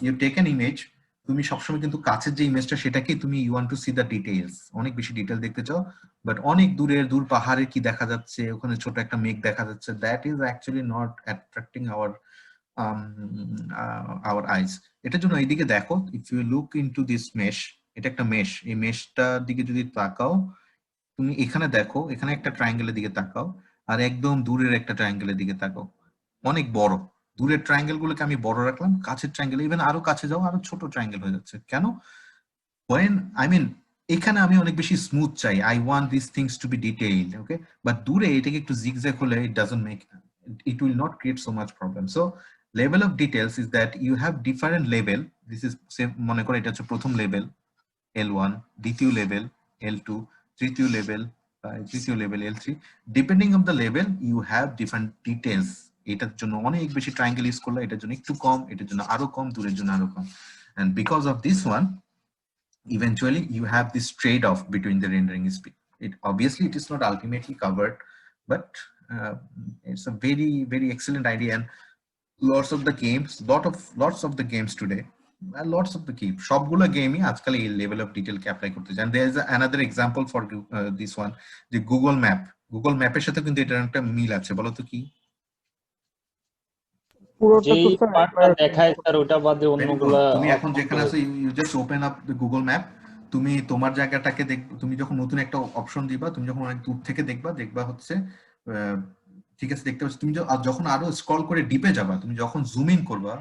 You take an image, তুমি সবসময় কিন্তু কাছের যে ইমেজটা সেটাকে তুমি you want to see the details, অনেক বেশি ডিটেইল দেখতে চাও, বাট অনেক দূর পাহাড়ে কি দেখা যাচ্ছে, ওখানে ছোট একটা মেঘ দেখা যাচ্ছে, that is actually not attracting our our eyes. এটার জন্য এইদিকে দেখো, if you look into this mesh, এটা একটা মেশ, এই মেশটার দিকে যদি তাকাও তুমি, এখানে দেখো, এখানে একটা ট্রায়াঙ্গেলের দিকে তাকাও, আর একদম দূরের একটা ট্রায়াঙ্গেলের দিকে তাকাও, অনেক বড়। দূরের ট্রায়াঙ্গেল গুলোকে আমি বড় রাখলাম, কাছের ট্রায়াঙ্গেল ইভেন আরো কাছে যাও আরো ছোট ট্রায়াঙ্গেল হয়ে যাচ্ছে। কেন? when I mean এখানে আমি অনেক বেশি স্মুথ চাই, I want these things to be detailed, okay, but দূরে এটাকে একটু zigzag হলে it doesn't make, it will not create so much problem. So level of details is that you have different level. This is same, মনে করো এটা হচ্ছে প্রথম level L1, দ্বিতীয় লেভেল L2, তৃতীয় লেভেল তৃতীয় level L3. Depending on the level you have different details. এটার জন্য অনেক বেশি ট্রায়াঙ্গেল ইউজ করলে এটার জন্য একটু কম, এটার জন্য আরো কম, দূরের জন্য আরো কম, and because of this one eventually you have this trade-off between the rendering speed. It obviously it is not ultimately covered, but it's a very very excellent idea, and lots of the games, lots of the games today, lots of the games, সবগুলো গেমই আজকাল এই level of detail K apply করতে চায়। and there is another example for this one, the Google Map এর সাথে কিন্তু এটার একটা মিল আছে, বলো তো কি? পুরোটা যেই তো স্যার পার্টটা দেখায় স্যার ওটা বাদে অন্যগুলা তুমি এখন যেখানে আছো, you just open up the Google Map, তুমি তোমার জায়গাটাকে দেখবে, তুমি যখন নতুন একটা অপশন দিবা, তুমি যখন অনেক দূর থেকে দেখবা হচ্ছে ঠিক আছে দেখতে পাচ্ছ, তুমি যখন আরো স্ক্রল করে ডিপে যাবা, তুমি যখন জুম ইন করবা,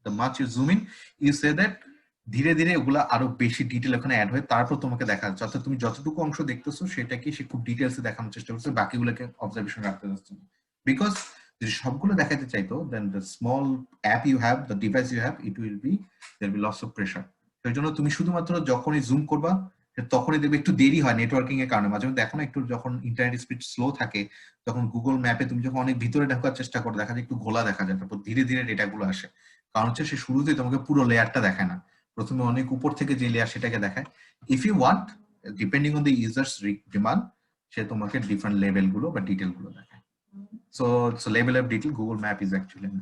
the much you zoom in you say that ধীরে ধীরে ওগুলা আরো বেশি ডিটেল ওখানে অ্যাড হয়, তারপর তোমাকে দেখা যাচ্ছে, অর্থাৎ তুমি যতটুকু অংশ দেখতেছো সেটাকে সে খুব ডিটেলসে দেখানোর চেষ্টা করছে, বাকিগুলোকে অবজারভেশন রাখতে যাচ্ছে। বিকজ যদি সবগুলো দেখাতে চাইতো, then the small app you have, the device you have, it will be, there will be lots of pressure. সেই জন্য তুমি শুধুমাত্র যখনই জুম করবা তখনই দেখবে একটু দেরি হয় নেটওয়ার্কিং এর কারণে, মাঝে মধ্যে দেখো না একটু যখন ইন্টারনেট স্পিড স্লো থাকে তখন গুগল ম্যাপে তুমি যখন অনেক ভিতরে ঢোকার চেষ্টা করো দেখা যায় একটু ঘোলা দেখা যায়, তারপর ধীরে ধীরে ডেটাগুলো আসে, কারণ হচ্ছে সে শুরুতেই তোমাকে পুরো লেয়ারটা দেখায় না, প্রথমে অনেক উপর থেকে যে লেয়ার সেটাকে দেখায়। If you want, depending on the users demand, say তোমাকে ডিফারেন্ট লেভেল গুলো বা ডিটেল গুলো দেখায়। So level of detail, Google Map is actually an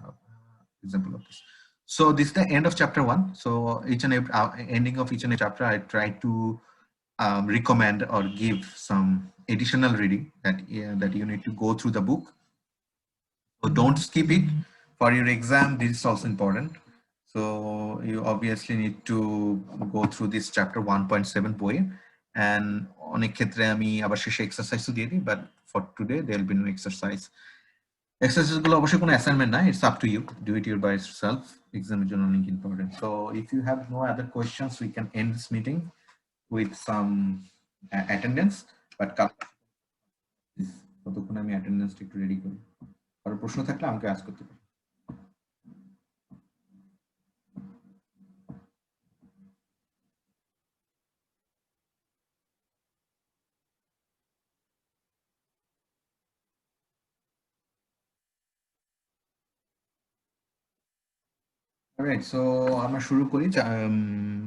example of this. So this is the end of chapter 1. So each and every ending of each and every chapter, I try to recommend or give some additional reading that you need to go through the book. So don't skip it. For your exam, this is also important. So you obviously need to go through this chapter 1.7 বই, and অনেক ক্ষেত্রে আমি আবার শেষে এক্সারসাইজও দিয়ে দিই, but for today there will be no exercise. Exercises গুলো অবশ্যই কোনো অ্যাসাইনমেন্ট না, it's up to you, do it by yourself, exam এর জন্য অনেক important. So if you have no other questions we can end this meeting with some attendance, but ততক্ষণ আমি অ্যাটেন্ডেন্সটা একটু রেডি করি, আর প্রশ্ন থাকলে আমাকে আস্ক করতে পারো। Alright, so আমরা শুরু করি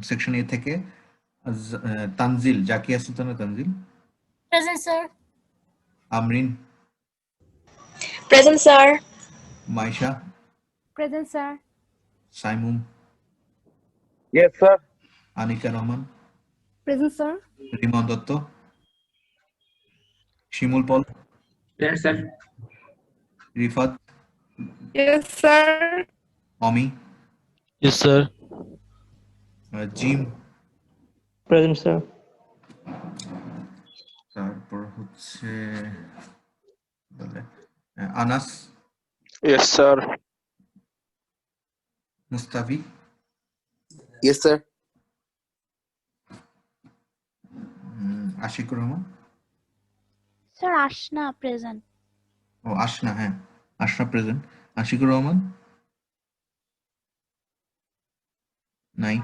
সেকশন এ থেকে। Tanzil, Zakia Sultana Tanzil. Present, sir. Amrin. Present, sir. Maisha. Present, sir. Saimum. Yes, sir. Anika Rahman. Present, sir. Rimon Dutta. Shimul Paul. Yes, sir. Rifat. Yes, sir. Omi. Yes, sir. Jim. Present, sir. তারপর হচ্ছে Anas. Yes, sir. Mustafi. Yes, sir. Ashikur Rahman. Sir, Ashna, present. ও আশনা, হ্যাঁ Aashna present. Ashikur Rahman নাই।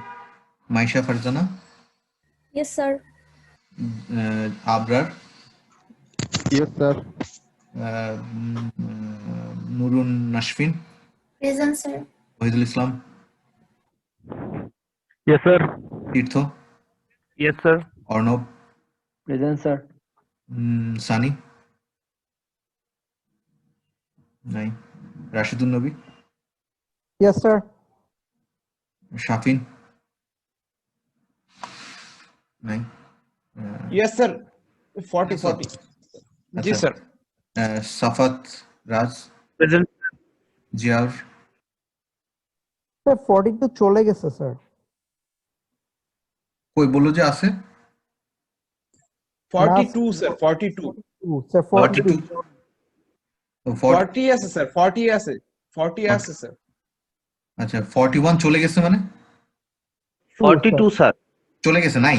Maisha Farzana. Yes, sir. Abrar. Yes, sir. Nurun নাশফিন। Present, sir. Ohidul ইসলাম। Yes, sir. তীর্থ। Yes, sir. Arnab. Present, sir. Sunny নাই। রাশিদুল নবী। Yes, sir. Shafin নাই। Yes, sir. 40. জি sir. সাফাত রাজ। Present. Ziaur. Sir 42 চলে গেছে sir. কই বললো যে আছে 42 স্যার 42 স্যার 42 40 আছে স্যার 40 আছে 40 আছে স্যার। আচ্ছা 41 চলে গেছে মানে 42 স্যার চলে গেছে নাই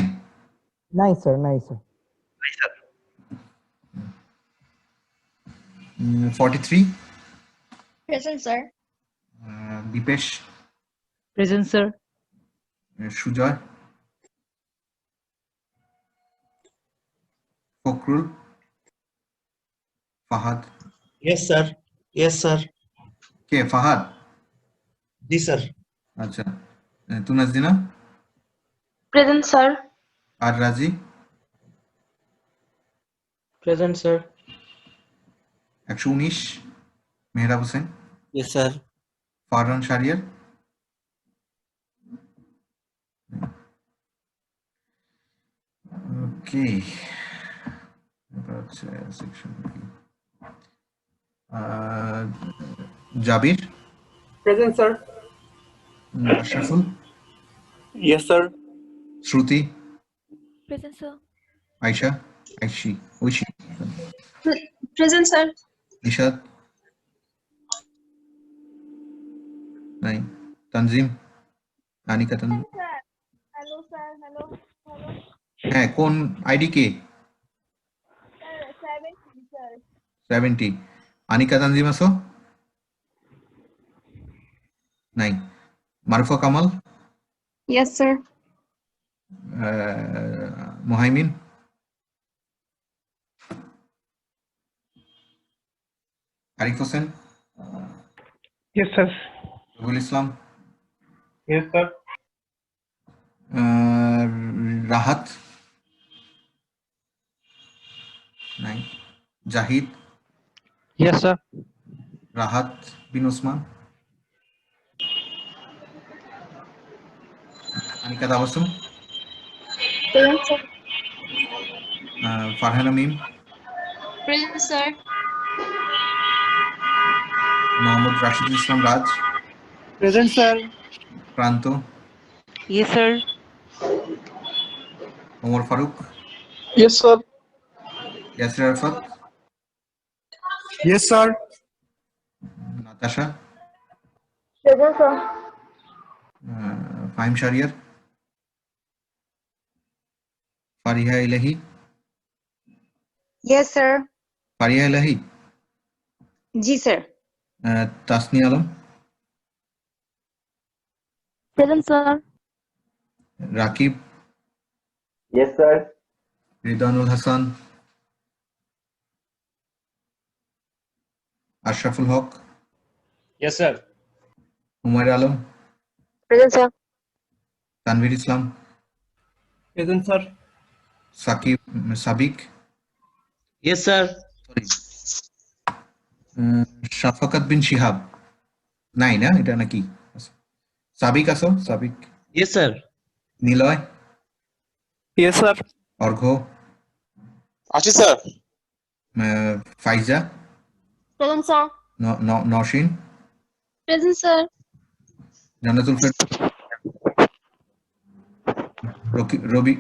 নাই স্যার নাই sir 43 Present, sir. Dipesh present sir Sujoy Fakhrul Fahad Yes, sir. Yes, sir. কে ফাহাদ জি স্যার। আচ্ছা তুনাজদিনা Present, sir. আর রাজি Present, sir. 119 Mehrab Hossain Yes, sir. Farhan Shahriar okay আচ্ছা section Jabir present sir. Ashraful yes sir. Shruti Present, sir. Ayesha Oishi Present, sir. Nishad নাই Tanzim Anika Tanzim hello sir, hello hello হ্যাঁ কোন ID কে sir 70 sir. 70 Anika Tanzim আছো নাই Marufa Kamal Yes, sir. Mohaimin Arif Hossain yes sir. Rabiul Islam yes sir. Rahat নাই Zahid yes sir. Rahat bin Osman Anika Tabassum Present, sir. Farhana Mim Present, sir. Mohammad Rashidul ইসলাম Raj present sir. Pranto yes sir Omar Faruk yes sir. Yasir Arafat yes sir. Natasha present sir. Fahim Shahriar Fariha Elahi Yes, sir. Fariha Elahi জি sir. Tasni Alam Present, sir. Rakib yes sir. Ridanul Hasan Ashraful Haque Yes, sir. Humayur Alam Present, sir. Tanvir Islam present sir. Sabik Yes, sir. Shafakat bin Shihab নাই না এটা নাকি সাবিক আছো Sabik Yes, sir. Niloy yes sir. Argho আছি sir. Faiza Present, sir. Nowshin Present, sir. Jannatul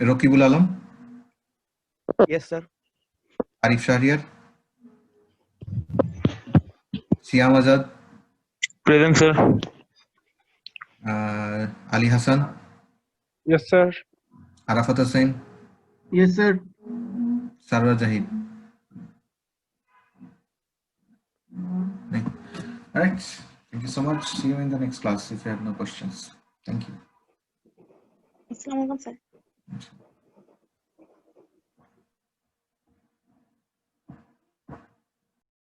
Rakibul Alam yes sir. Arif Shahriar Siam Azad present sir. Ali Hasan yes sir. Arafat Hossain yes sir. Sarwar Zahid all right thank you so much see you in the next class if you have no questions thank you আসসালামু আলাইকুম sir.